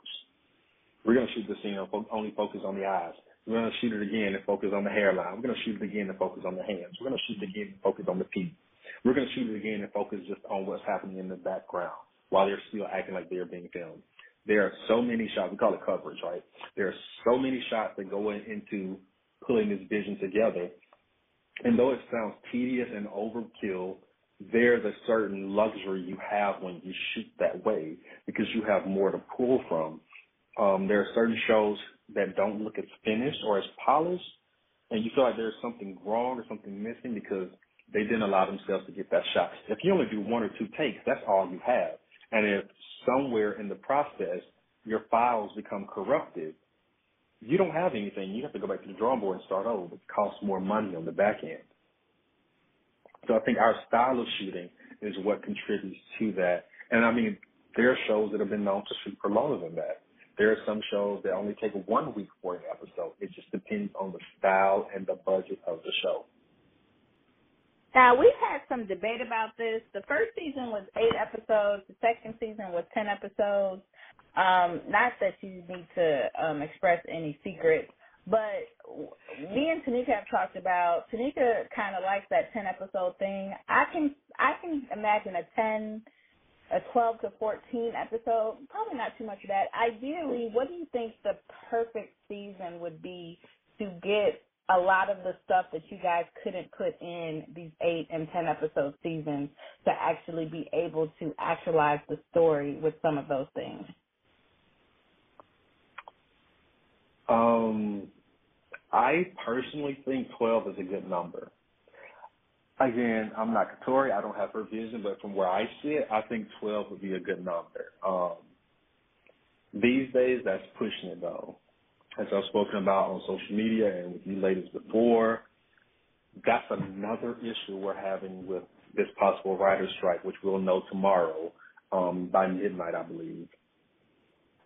We're going to shoot the scene and only focus on the eyes. We're going to shoot it again and focus on the hairline. We're going to shoot it again and focus on the hands. We're going to shoot it again and focus on the feet. We're going to shoot it again and focus just on what's happening in the background while they're still acting like they're being filmed. There are so many shots. We call it coverage, right? There are so many shots that go into pulling this vision together. And though it sounds tedious and overkill, there's a certain luxury you have when you shoot that way because you have more to pull from. There are certain shows that don't look as finished or as polished, and you feel like there's something wrong or something missing because they didn't allow themselves to get that shot. If you only do 1 or 2 takes, that's all you have. And if somewhere in the process your files become corrupted, you don't have anything. You have to go back to the drawing board and start over. It costs more money on the back end. So I think our style of shooting is what contributes to that. And, I mean, there are shows that have been known to shoot for longer than that. There are some shows that only take 1 week for an episode. It just depends on the style and the budget of the show. Now, we've had some debate about this. The first season was 8 episodes. The second season was 10 episodes. Not that you need to express any secrets, but me and Tanika have talked about, Tanika kind of likes that 10-episode thing. I can imagine a 12 to 14 episode, probably not too much of that. Ideally, what do you think the perfect season would be to get a lot of the stuff that you guys couldn't put in these 8 and 10 episode seasons to actually be able to actualize the story with some of those things? I personally think 12 is a good number. Again, I'm not Katori. I don't have her vision, but from where I see it, I think 12 would be a good number. These days, that's pushing it, though. As I've spoken about on social media and with you ladies before, that's another issue we're having with this possible writer's strike, which we'll know tomorrow by midnight, I believe,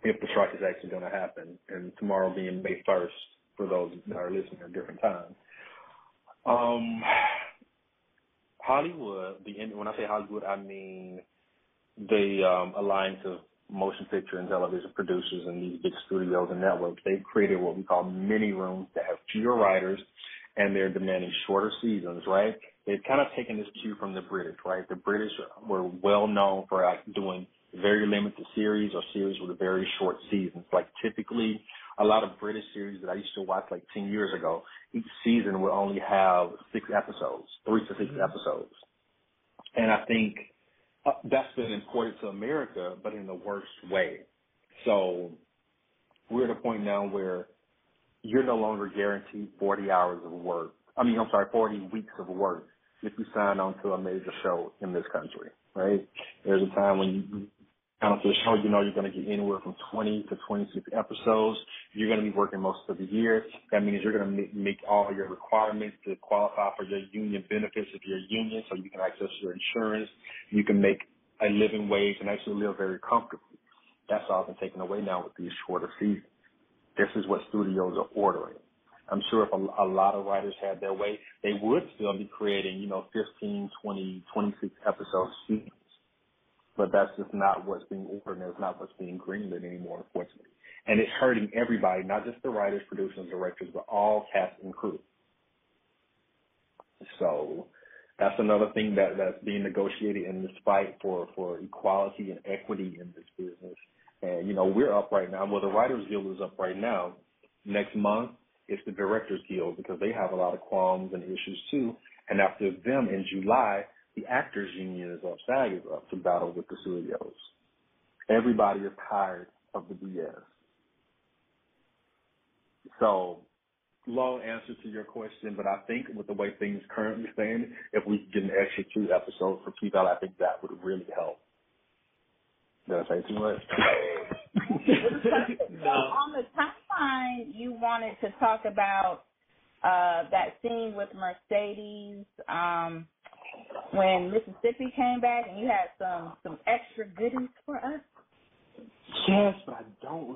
if the strike is actually going to happen, and tomorrow being May 1st for those that are listening at different times. Hollywood, when I say Hollywood, I mean the alliance of motion picture and television producers and these big studios and networks. They've created what we call mini rooms that have fewer writers, and they're demanding shorter seasons, right? They've kind of taken this cue from the British, right? The British were well known for doing very limited series or series with very short seasons. Like typically, a lot of British series that I used to watch like 10 years ago, each season would only have 6 episodes, 3 to 6 episodes. And I think that's been imported to America, but in the worst way. So we're at a point now where you're no longer guaranteed 40 hours of work. 40 weeks of work if you sign on to a major show in this country, right? There's a time when you sign on to a show, you know you're going to get anywhere from 20 to 26 episodes. You're going to be working most of the year. That means you're going to make all your requirements to qualify for your union benefits if you're a union, so you can access your insurance. You can make a living wage and actually live very comfortably. That's all been taken away now with these shorter seasons. This is what studios are ordering. I'm sure if a lot of writers had their way, they would still be creating, 15, 20, 26 episode seasons. But that's just not what's being ordered, and it's not what's being greenlit anymore, unfortunately. And it's hurting everybody, not just the writers, producers, directors, but all cast and crew. So that's another thing that's being negotiated in this fight for equality and equity in this business. And, we're up right now. Well, the Writers Guild is up right now. Next month, it's the Directors Guild because they have a lot of qualms and issues, too. And after them, in July, the Actors Union is up, SAG is up to battle with the studios. Everybody is tired of the BS. So, long answer to your question, but I think with the way things currently stand, if we get an extra 2 episodes for Pvalley, I think that would really help. Did I say too much? So on the timeline, you wanted to talk about that scene with Mercedes when Mississippi came back, and you had some extra goodies for us. Yes, but I don't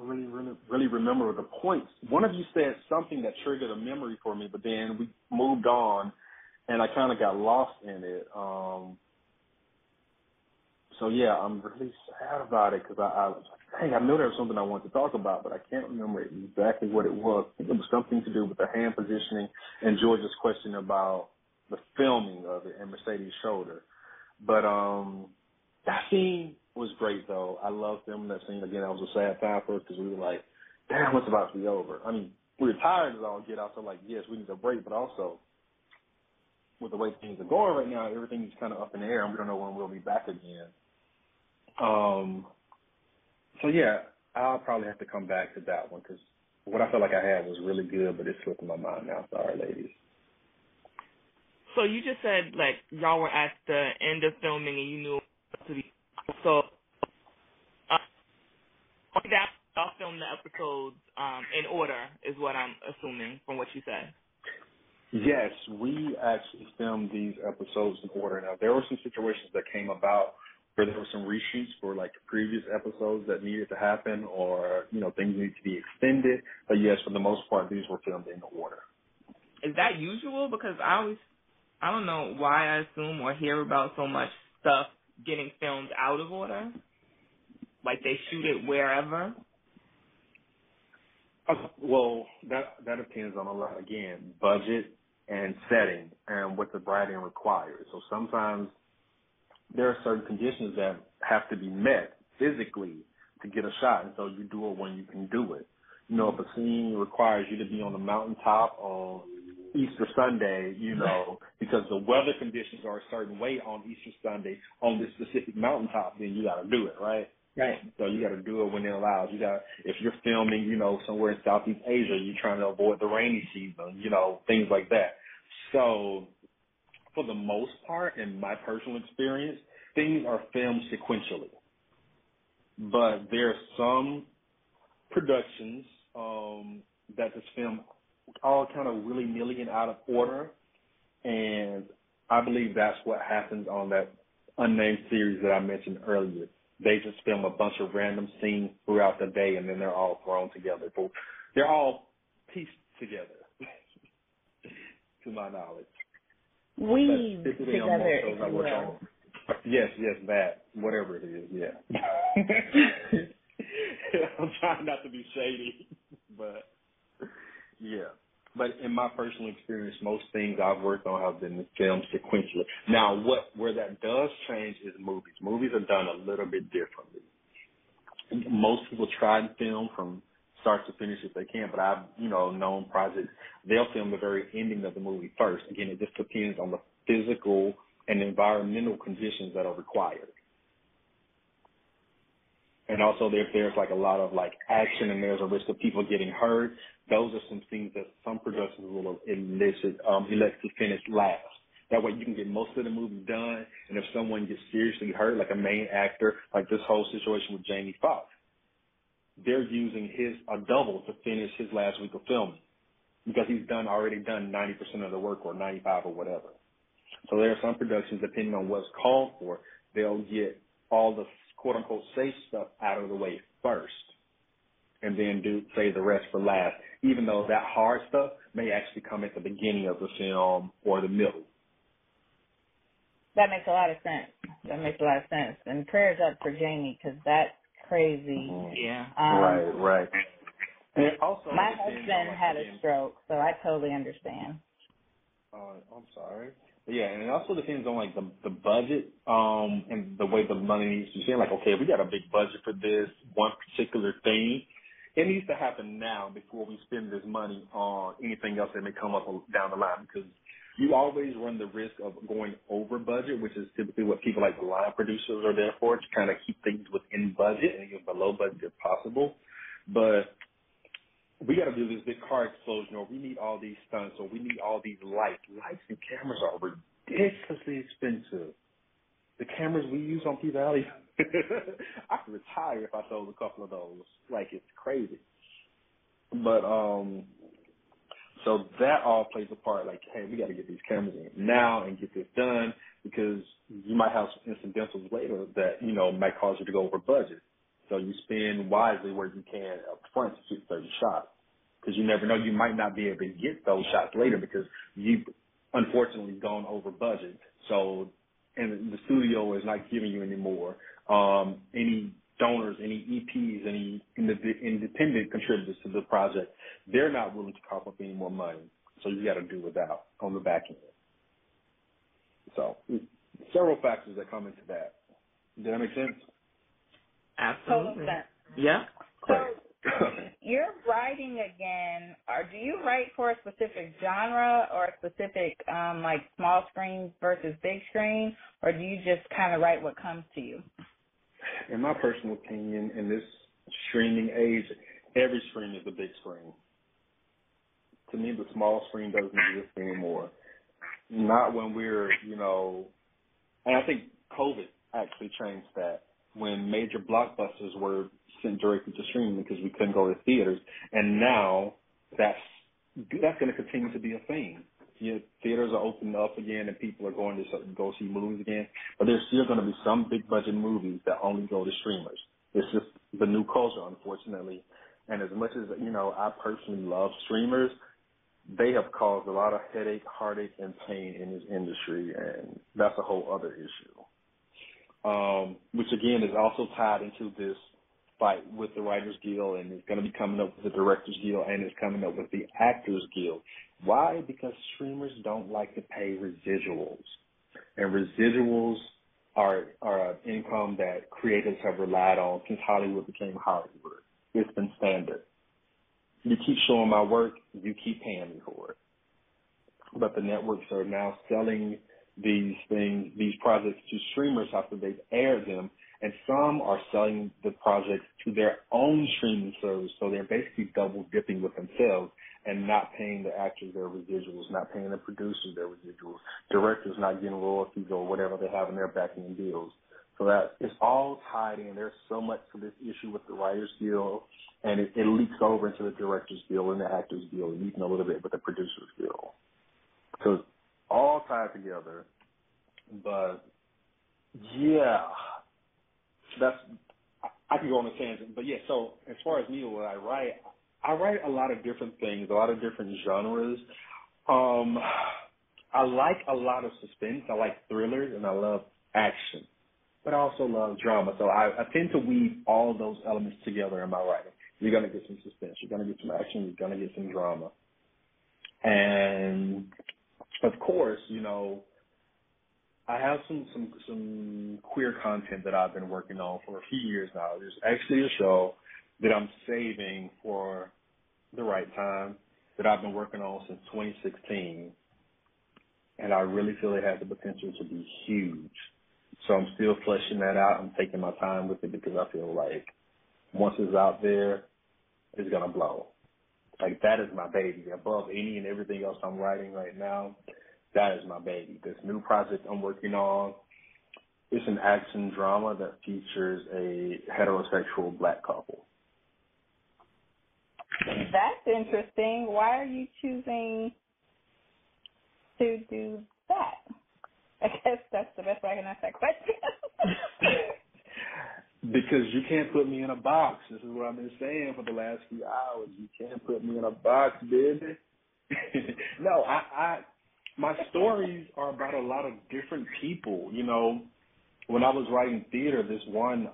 really remember the points. One of you said something that triggered a memory for me, but then we moved on, and I kind of got lost in it. So, yeah, I'm really sad about it because I knew there was something I wanted to talk about, but I can't remember exactly what it was. I think it was something to do with the hand positioning and George's question about the filming of it and Mercedes' shoulder. But that scene was great, though. I loved filming that scene. Again, that was a sad time for us because we were like, damn, it's about to be over. I mean, we were tired as all get out, so like, yes, we need a break, but also with the way things are going right now, everything's kind of up in the air, and we don't know when we'll be back again. So, yeah, I'll probably have to come back to that one because what I felt like I had was really good, but it's slipping my mind now. Sorry, ladies. So you just said, like, y'all were at the end of filming and you knew to be. So, that y'all filmed the episodes in order is what I'm assuming from what you said. Yes, we actually filmed these episodes in order. Now, there were some situations that came about where there were some reshoots for, like, previous episodes that needed to happen or, things needed to be extended. But, yes, for the most part, these were filmed in order. Is that usual? Because I don't know why I assume or hear about so much stuff getting filmed out of order. Like they shoot it wherever. Well, that depends on a lot, again, budget and setting and what the writing requires. So sometimes there are certain conditions that have to be met physically to get a shot, and so you do it when you can do it. If a scene requires you to be on the mountaintop on Easter Sunday, because the weather conditions are a certain way on Easter Sunday on this specific mountaintop, then you got to do it, right? Right. So you got to do it when it allows. If you're filming, somewhere in Southeast Asia, you're trying to avoid the rainy season, things like that. So for the most part, in my personal experience, things are filmed sequentially. But there are some productions that just film all kind of willy-nilly and out of order, and I believe that's what happens on that unnamed series that I mentioned earlier. They just film a bunch of random scenes throughout the day, and then they're all thrown together. They're all pieced together, to my knowledge. weave together, if you will. Yes, that, whatever it is, yeah. I'm trying not to be shady, but yeah. But in my personal experience, most things I've worked on have been filmed sequentially. Now, where that does change is movies. Movies are done a little bit differently. Most people try and film from start to finish if they can, but I've, known projects, they'll film the very ending of the movie first. Again, it just depends on the physical and environmental conditions that are required. And also if there's like a lot of like action and there's a risk of people getting hurt, those are some things that some productions will elect to finish last. That way you can get most of the movie done, and if someone gets seriously hurt, like a main actor, like this whole situation with Jamie Foxx, they're using a double to finish his last week of filming because he's already done 90% of the work or 95 or whatever. So there are some productions, depending on what's called for, they'll get all the quote-unquote safe stuff out of the way first and then save the rest for last, even though that hard stuff may actually come at the beginning of the film or the middle. That makes a lot of sense. And prayers up for Jamie because that's crazy. Yeah. Right. And also, my husband had a stroke, so I totally understand. I'm sorry. Yeah, and it also depends on like the budget and the way the money needs to be spent. Like, okay, we got a big budget for this one particular thing. It needs to happen now before we spend this money on anything else that may come up down the line, because you always run the risk of going over budget, which is typically what people like the line producers are there for, to kind of keep things within budget and even below budget if possible. But we got to do this big car explosion, or we need all these stunts, or we need all these lights. Lights and cameras are ridiculously expensive. The cameras we use on Pvalley, I could retire if I sold a couple of those. Like, it's crazy. But, so that all plays a part. Like, hey, we got to get these cameras in now and get this done, because you might have some incidentals later that, might cause you to go over budget. So you spend wisely where you can up front to get certain shots, because you never know. You might not be able to get those shots later because you've unfortunately gone over budget. So, and the studio is not giving you any more. Any donors, any EPs, any independent contributors to the project, they're not willing to cough up any more money. So you got to do without on the back end. So several factors that come into that. Does that make sense? Absolutely. Total sense. Yeah. So you're writing again, or do you write for a specific genre or a specific like small screen versus big screen, or do you just kind of write what comes to you? In my personal opinion, in this streaming age, every screen is a big screen. To me, the small screen doesn't exist anymore. Not when we're, and I think COVID actually changed that, when major blockbusters were sent directly to streaming because we couldn't go to theaters. And now that's going to continue to be a thing. Theaters are opening up again and people are going to go see movies again. But there's still going to be some big budget movies that only go to streamers. It's just the new culture, unfortunately. And as much as, I personally love streamers, they have caused a lot of headache, heartache, and pain in this industry. And that's a whole other issue. Which again is also tied into this fight with the Writers Guild, and it's going to be coming up with the Directors Guild, and it's coming up with the Actors Guild. Why? Because streamers don't like to pay residuals, and residuals are an income that creators have relied on since Hollywood became Hollywood. It's been standard. You keep showing my work, you keep paying me for it. But the networks are now selling these projects to streamers after they've aired them, and some are selling the projects to their own streaming service, so they're basically double dipping with themselves and not paying the actors their residuals, not paying the producers their residuals, directors not getting royalties or whatever they have in their backing deals. So that it's all tied in. There's so much to this issue with the Writers Guild, and it leaks over into the Directors Guild and the Actors Guild, and even a little bit with the Producers Guild. So all tied together. But yeah, I can go on a tangent. But yeah, so as far as me, what I write a lot of different things, a lot of different genres. I like a lot of suspense. I like thrillers, and I love action. But I also love drama. So I tend to weave all those elements together in my writing. You're going to get some suspense. You're going to get some action. You're going to get some drama. And, of course, you know, I have some queer content that I've been working on for a few years now. There's actually a show that I'm saving for the right time that I've been working on since 2016. And I really feel it has the potential to be huge. So I'm still fleshing that out. I'm taking my time with it because I feel like once it's out there, it's going to blow. Like, that is my baby. Above any and everything else I'm writing right now, that is my baby. This new project I'm working on, it's an action drama that features a heterosexual black couple. That's interesting. Why are you choosing to do that? I guess that's the best way I can ask that question. Because you can't put me in a box. This is what I've been saying for the last few hours. You can't put me in a box, baby. No, my stories are about a lot of different people. You know, when I was writing theater, this one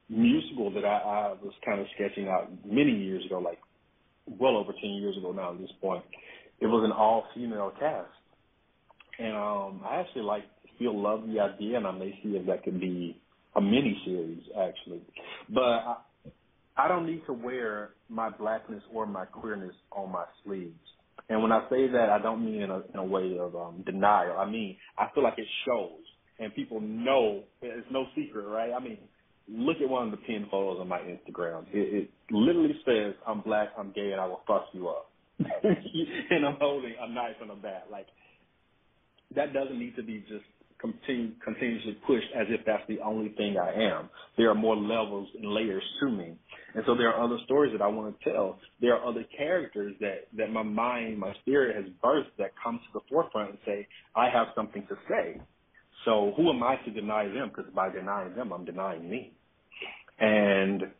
musical that I was kind of sketching out many years ago, like well over 10 years ago now at this point, it was an all-female cast. And I actually still love the idea, and I may see if that could be a mini-series, actually. But I don't need to wear my blackness or my queerness on my sleeves. And when I say that, I don't mean in a way of denial. I mean, I feel like it shows, and people know. It's no secret, right? I mean, look at one of the pinned photos on my Instagram. It literally says, "I'm black, I'm gay, and I will fuck you up." And I'm holding a knife and a bat. Like, that doesn't need to be just continuously pushed as if that's the only thing I am. There are more levels and layers to me. And so there are other stories that I want to tell. There are other characters that my mind, my spirit has birthed that come to the forefront and say, I have something to say. So who am I to deny them? Because by denying them, I'm denying me. And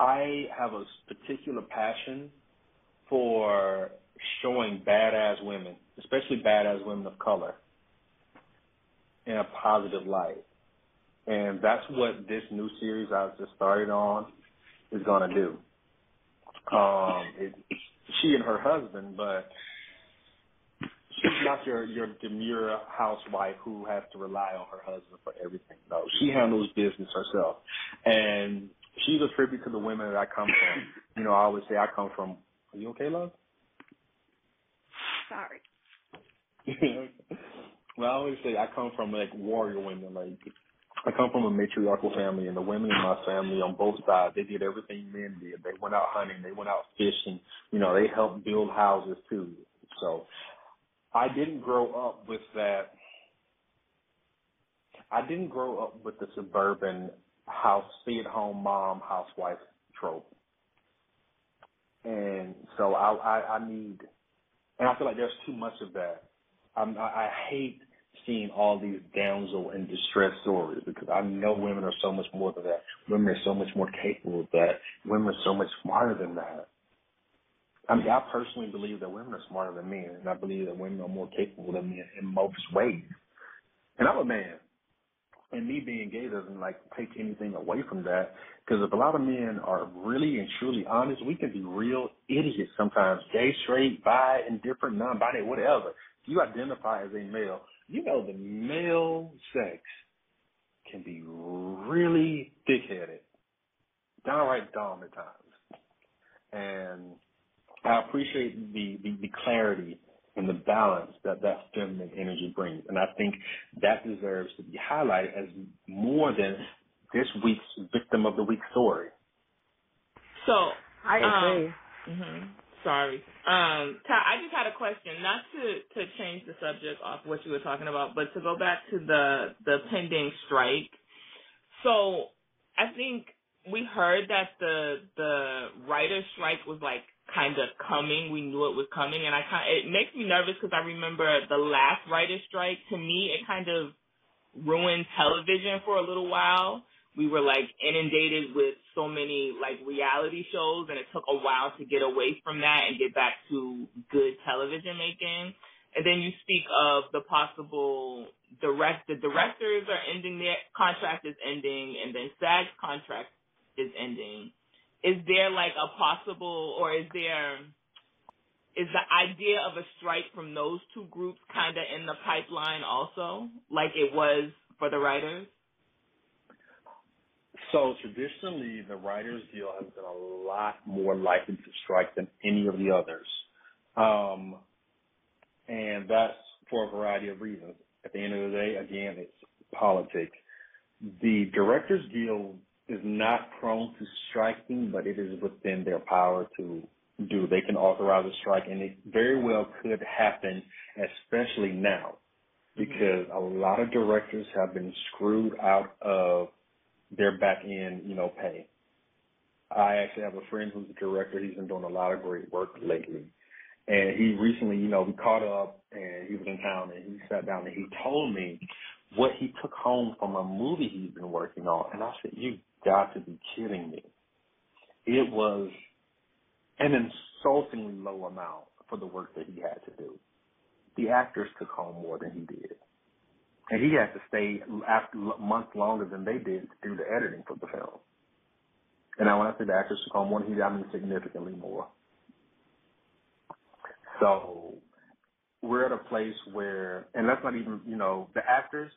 I have a particular passion for showing badass women, especially badass women of color, in a positive light. And that's what this new series I've just started on is going to do. She and her husband, but she's not your demure housewife who has to rely on her husband for everything. No, she handles business herself. And she's a tribute to the women that I come from. You know, I always say I come from, are you okay, love? Sorry. Well, I always say I come from, like, warrior women. Like, I come from a matriarchal family, and the women in my family on both sides, they did everything men did. They went out hunting. They went out fishing. You know, they helped build houses, too. So I didn't grow up with that. I didn't grow up with the suburban stay-at-home mom, housewife trope. And so I need, and I feel like there's too much of that. I hate seeing all these damsel in distress stories because I know women are so much more than that. Women are so much more capable of that. Women are so much smarter than that. I mean, I personally believe that women are smarter than men, and I believe that women are more capable than men in most ways. And I'm a man, and me being gay doesn't, like, take anything away from that, because if a lot of men are really and truly honest, we can be real idiots sometimes, gay, straight, bi, indifferent, non-binary, whatever. If you identify as a male, you know the male sex can be really thick-headed, downright dumb at times. And I appreciate the clarity and the balance that feminine energy brings. And I think that deserves to be highlighted as more than this week's Victim of the Week story. So, I agree. Sorry. Ty, I just had a question, not to change the subject off what you were talking about, but to go back to the pending strike. So I think we heard that the writer's strike was, like, kind of coming. We knew it was coming, and it makes me nervous because I remember the last writer's strike. To me, it kind of ruined television for a little while we were like inundated with so many like reality shows, and it took a while to get away from that and get back to good television making. And then you speak of the possible the directors are ending, their contract is ending, and then SAG's contract is ending. Is there like a possible, or is the idea of a strike from those two groups kind of in the pipeline also, like it was for the writers? So traditionally, the Writers Guild has been a lot more likely to strike than any of the others. And that's for a variety of reasons. At the end of the day, again, it's politics. The Directors Guild is not prone to striking, but it is within their power to do. They can authorize a strike, and it very well could happen, especially now, because a lot of directors have been screwed out of their back end, pay. I actually have a friend who's a director. He's been doing a lot of great work lately. And he recently, we caught up, and he was in town, and he sat down, and he told me what he took home from a movie he's been working on. And I said, you got to be kidding me. It was an insultingly low amount for the work that he had to do. The actors took home more than he did. And he had to stay after months longer than they did to do the editing for the film. And now when I say the actors took home more than he did, I mean significantly more. So we're at a place where, and that's not even, the actors,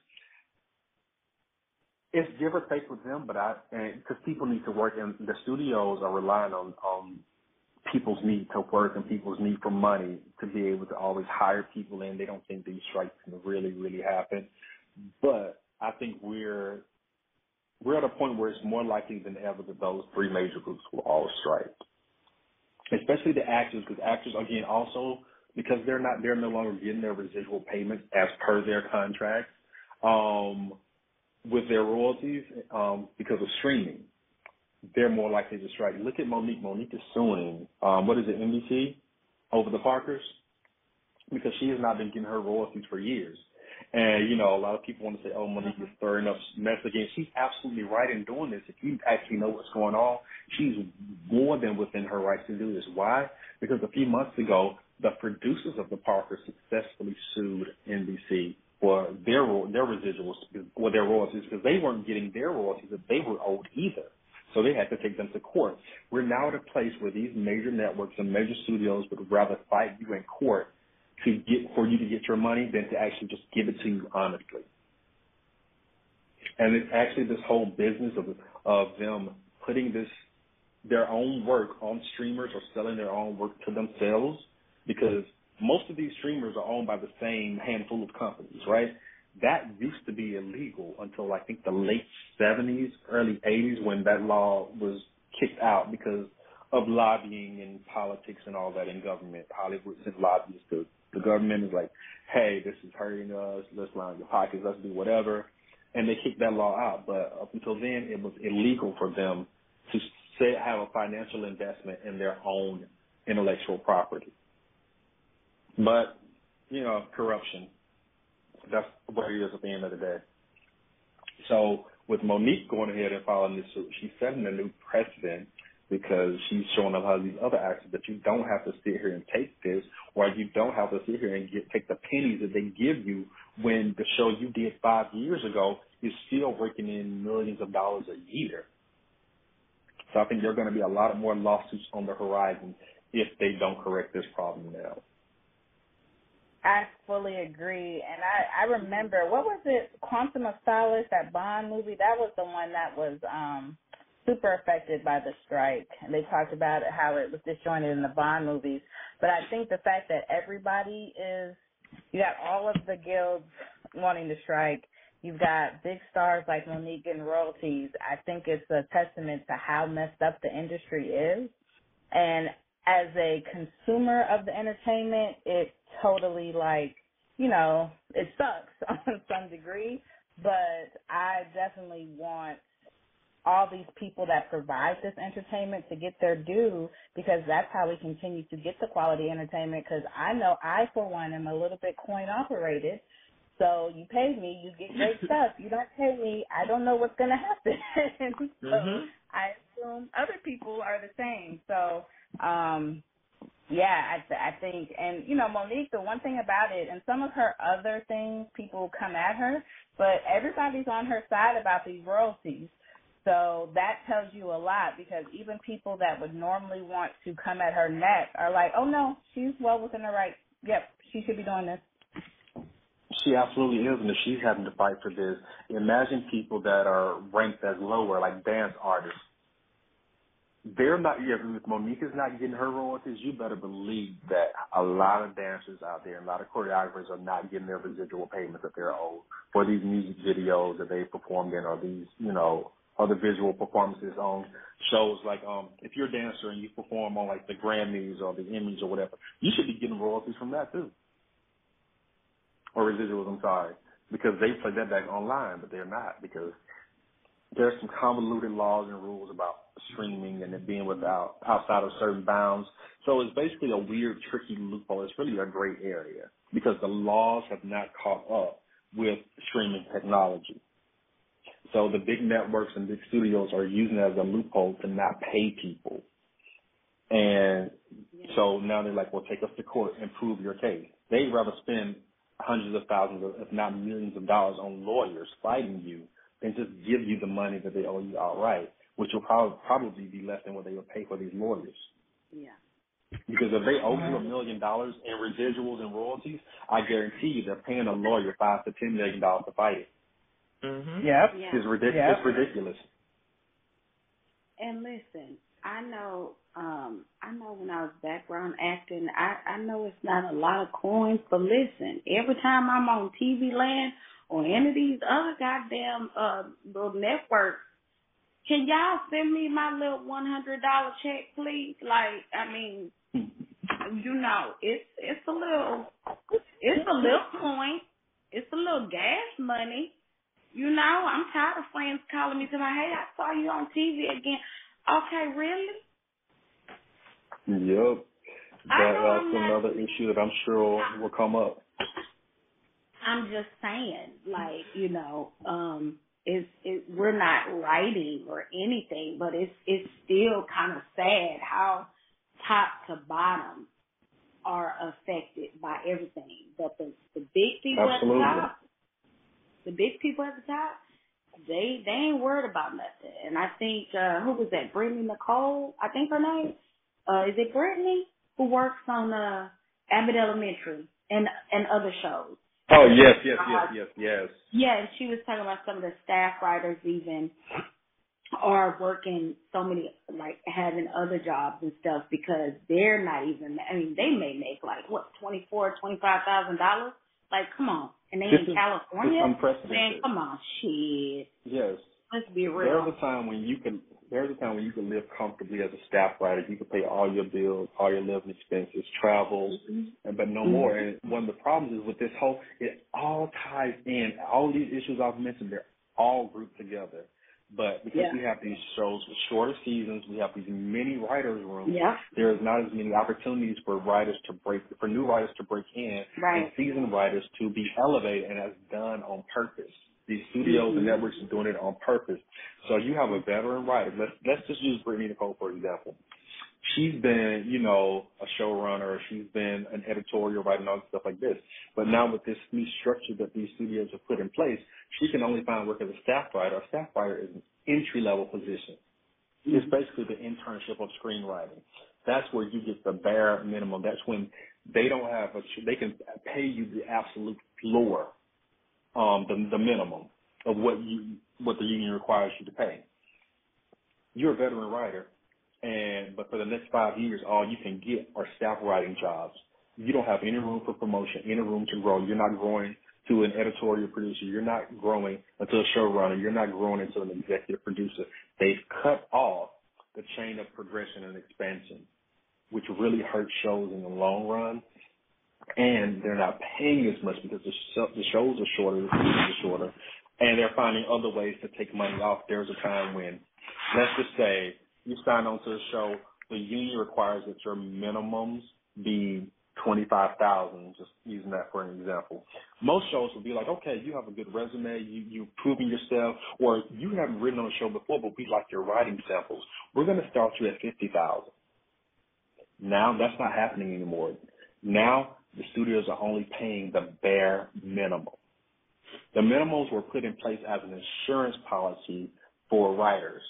it's give or take with them, but because people need to work, and the studios are relying on people's need to work and people's need for money to be able to always hire people in. They don't think these strikes can really, really happen. But I think we're at a point where it's more likely than ever that those three major groups will all strike. Especially the actors, because actors, again, also, because they're no longer getting their residual payments as per their contract, with their royalties, because of streaming, they're more likely to strike. Look at Monique. Monique is suing, NBC over the Parkers, because she has not been getting her royalties for years. And, a lot of people want to say, oh, Monique is stirring up mess again. She's absolutely right in doing this. If you actually know what's going on, she's more than within her rights to do this. Why? Because a few months ago, the producers of the Parkers successfully sued NBC for their residuals, or their royalties, because they weren't getting their royalties that they were owed either. So they had to take them to court. We're now at a place where these major networks and major studios would rather fight you in court for you to get your money than to actually just give it to you honestly. And it's actually this whole business of them putting their own work on streamers or selling their own work to themselves, because most of these streamers are owned by the same handful of companies, right? That used to be illegal until I think the late 70s, early 80s, when that law was kicked out because of lobbying and politics and all that in government. Hollywood sent lobbyists to the government, is like, hey, this is hurting us, let's line your pockets, let's do whatever. And they kicked that law out. But up until then, it was illegal for them to have a financial investment in their own intellectual property. But, corruption, that's what it is at the end of the day. So with Monique going ahead and filing this suit, she's setting a new precedent, because she's showing a lot of these other actors that you don't have to sit here and take this, or you don't have to sit here and take the pennies that they give you when the show you did 5 years ago is still raking in millions of dollars a year. So I think there are going to be a lot more lawsuits on the horizon if they don't correct this problem now. I fully agree. And I remember, what was it, Quantum of Solace, that Bond movie? That was the one that was super affected by the strike. And they talked about it, how it was disjointed in the Bond movies. But I think the fact that everybody you got all of the guilds wanting to strike. You've got big stars like Monique getting royalties. I think it's a testament to how messed up the industry is. And as a consumer of the entertainment, it totally, it sucks on some degree. But I definitely want all these people that provide this entertainment to get their due, because that's how we continue to get the quality entertainment. Because I know I, for one, am a little bit coin operated. So you pay me, you get great stuff. You don't pay me, I don't know what's going to happen. So I assume other people are the same. So, yeah, I think, and, you know, Monique, the one thing about it, and some of her other things, people come at her, but everybody's on her side about these royalties. So that tells you a lot, because even people that would normally want to come at her neck are like, oh, no, she's well within her right. Yep, she should be doing this. She absolutely is, and if she's having to fight for this, imagine people that are ranked as lower, like dance artists. They're not, if Monique is not getting her royalties, you better believe that a lot of dancers out there, a lot of choreographers are not getting their residual payments that they're owed for these music videos that they performed in, or these, you know, other visual performances on shows. Like, if you're a dancer and you perform on like the Grammys or the Emmys or whatever, you should be getting royalties from that too. Or residuals, I'm sorry, because they play that back online, but they're not, because there's some convoluted laws and rules about streaming and it being outside of certain bounds. So it's basically a weird, tricky loophole. It's really a gray area because the laws have not caught up with streaming technology. So the big networks and big studios are using it as a loophole to not pay people. And so now they're like, well, take us to court and prove your case. They'd rather spend hundreds of thousands, if not millions of dollars on lawyers fighting you than just give you the money that they owe you outright, which will probably be less than what they would pay for these lawyers. Yeah. Because if they owe you $1 million in residuals and royalties, I guarantee you they're paying a lawyer $5 to $10 million to fight it. Mm-hmm. Yep. It's ridiculous. It's ridiculous. And listen, I know when I was background acting, I know it's not a lot of coins, but listen, every time I'm on TV Land or any of these other goddamn little networks, can y'all send me my little $100 check, please? Like, I mean, you know, it's a little coin, it's a little gas money. You know, I'm tired of friends calling me to my, hey, I saw you on TV again. Okay, really? Yep. That's another issue that I'm sure will come up. I'm just saying, like, you know, we're not writing or anything, but it's still kind of sad how top to bottom are affected by everything. But the big people Absolutely. at the top, they ain't worried about nothing. And I think, who was that? Brittany Nicole, I think her name. Is it Brittany? Who works on Abbott Elementary and other shows. Oh, yes. Yeah, and she was talking about some of the staff writers even are working so many, like, having other jobs and stuff because they're not even, I mean, they may make, like, what, $25,000? Like, come on. And they in California? It's unprecedented. Man, come on, shit. Yes. Let's be real. There's a time when you can live comfortably as a staff writer. You can pay all your bills, all your living expenses, travel, but no more. And one of the problems is with this whole, it all ties in. All these issues I've mentioned, they're all grouped together. But because we have these shows with shorter seasons, we have these many writers' rooms. Yeah. There is not as many opportunities for new writers to break in, and seasoned writers to be elevated, and that's done on purpose. These studios and networks are doing it on purpose. So you have a veteran writer. Let's just use Brittany Nicole for example. She's been, you know, a showrunner. She's been an editorial writer and all stuff like this. But now with this new structure that these studios have put in place, she can only find work as a staff writer. A staff writer is an entry-level position. It's basically the internship of screenwriting. That's where you get the bare minimum. That's when they don't have they can pay you the absolute floor, the minimum of what the union requires you to pay. You're a veteran writer. But for the next 5 years, all you can get are staff writing jobs. You don't have any room for promotion, any room to grow. You're not growing to an editorial producer. You're not growing into a showrunner. You're not growing into an executive producer. They've cut off the chain of progression and expansion, which really hurts shows in the long run. And they're not paying as much because the shows are shorter, the seasons are shorter, and they're finding other ways to take money off. There was a time when, let's just say, you sign on to a show, the union requires that your minimums be $25,000, just using that for an example. Most shows will be like, okay, you have a good resume, you've proven yourself, or you haven't written on a show before, but we like your writing samples. We're going to start you at $50,000. Now that's not happening anymore. Now the studios are only paying the bare minimum. The minimums were put in place as an insurance policy for writers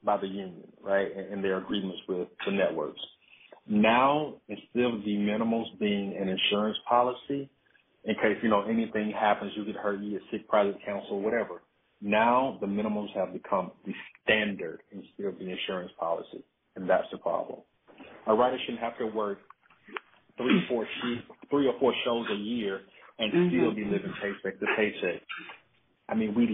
by the union, right, and their agreements with the networks. Now, instead of the minimums being an insurance policy, in case, anything happens, you get hurt, you get sick, private counsel, whatever. Now the minimums have become the standard instead of the insurance policy, and that's the problem. A writer shouldn't have to work 3 or 4 shows a year and still be living paycheck to paycheck. I mean, we're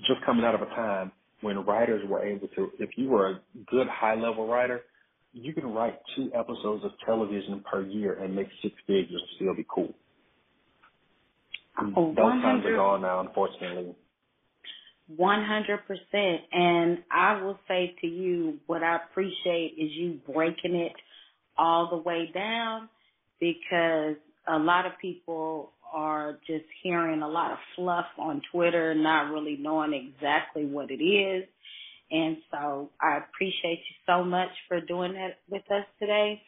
just coming out of a time when writers were able to, if you were a good high-level writer, you can write 2 episodes of television per year and make 6 figures and still be cool. Those times are gone now, unfortunately. 100%. And I will say to you, what I appreciate is you breaking it all the way down, because a lot of people are just hearing a lot of fluff on Twitter, not really knowing exactly what it is. And so I appreciate you so much for doing that with us today.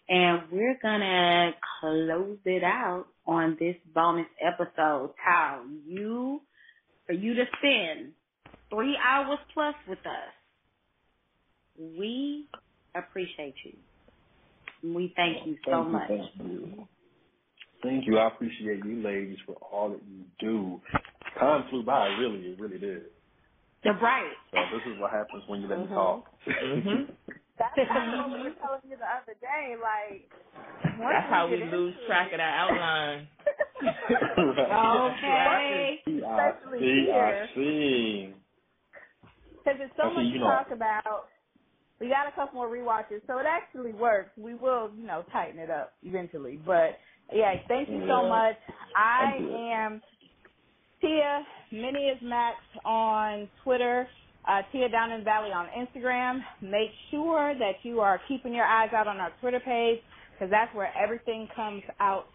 And we're going to close it out on this bonus episode. How for you to spend 3 hours plus with us, we appreciate you. We thank you so much. Thank you. I appreciate you ladies for all that you do. Time flew by, really. It really did. You're right. So this is what happens when you let me talk. That's what we were telling you the other day. Like, that's how we lose track of that outline. Okay. Especially here. Because it's so much to talk about. We got a couple more rewatches, so it actually works. We will, tighten it up eventually. But, yeah, thank you so much. I am Tia, Minnie is Max on Twitter, Tia Down in Valley on Instagram. Make sure that you are keeping your eyes out on our Twitter page, because that's where everything comes out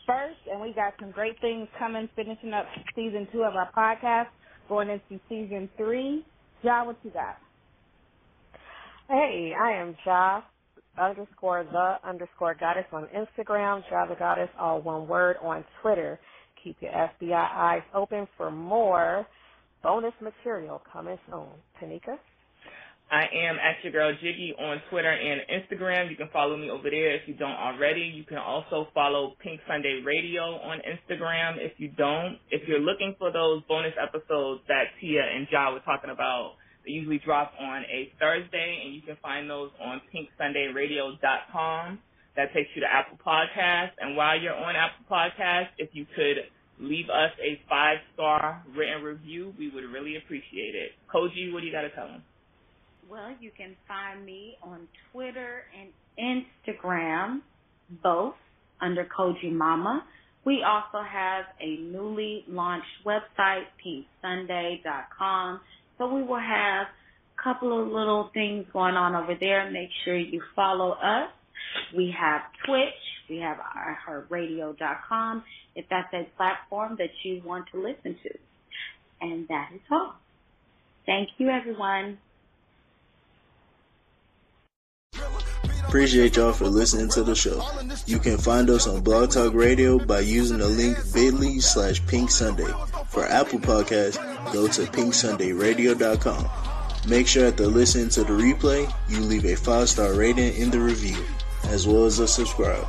first. And we got some great things coming, finishing up season 2 of our podcast, going into season 3. Ja, what you got? Hey, I am Ja _the_goddess on Instagram, Ja the Goddess, all one word, on Twitter. Keep your FBI eyes open for more bonus material coming soon. Tanika? I am at your girl Jiggy on Twitter and Instagram. You can follow me over there if you don't already. You can also follow Pynk Sunday Radio on Instagram if you don't. If you're looking for those bonus episodes that Tia and Ja were talking about, they usually drop on a Thursday, and you can find those on PynkSundayRadio.com. That takes you to Apple Podcasts. And while you're on Apple Podcasts, if you could leave us a 5-star written review, we would really appreciate it. Kogi, what do you got to tell them? Well, you can find me on Twitter and Instagram, both under Kogi Mama. We also have a newly launched website, PynkSunday.com. So we will have a couple of little things going on over there. Make sure you follow us. We have Twitch. We have iHeartRadio.com, if that's a platform that you want to listen to. And that is all. Thank you, everyone. Appreciate y'all for listening to the show. You can find us on Blog Talk Radio by using the link bit.ly/PynkSunday. For Apple Podcasts, go to PynkSundayRadio.com. Make sure after listening to the replay, you leave a 5-star rating in the review, as well as a subscribe.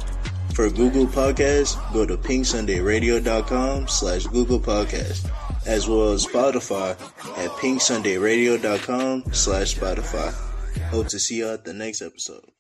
For Google Podcasts, go to PynkSundayRadio.com/Google Podcast, as well as Spotify at PynkSundayRadio.com/Spotify. Hope to see you at the next episode.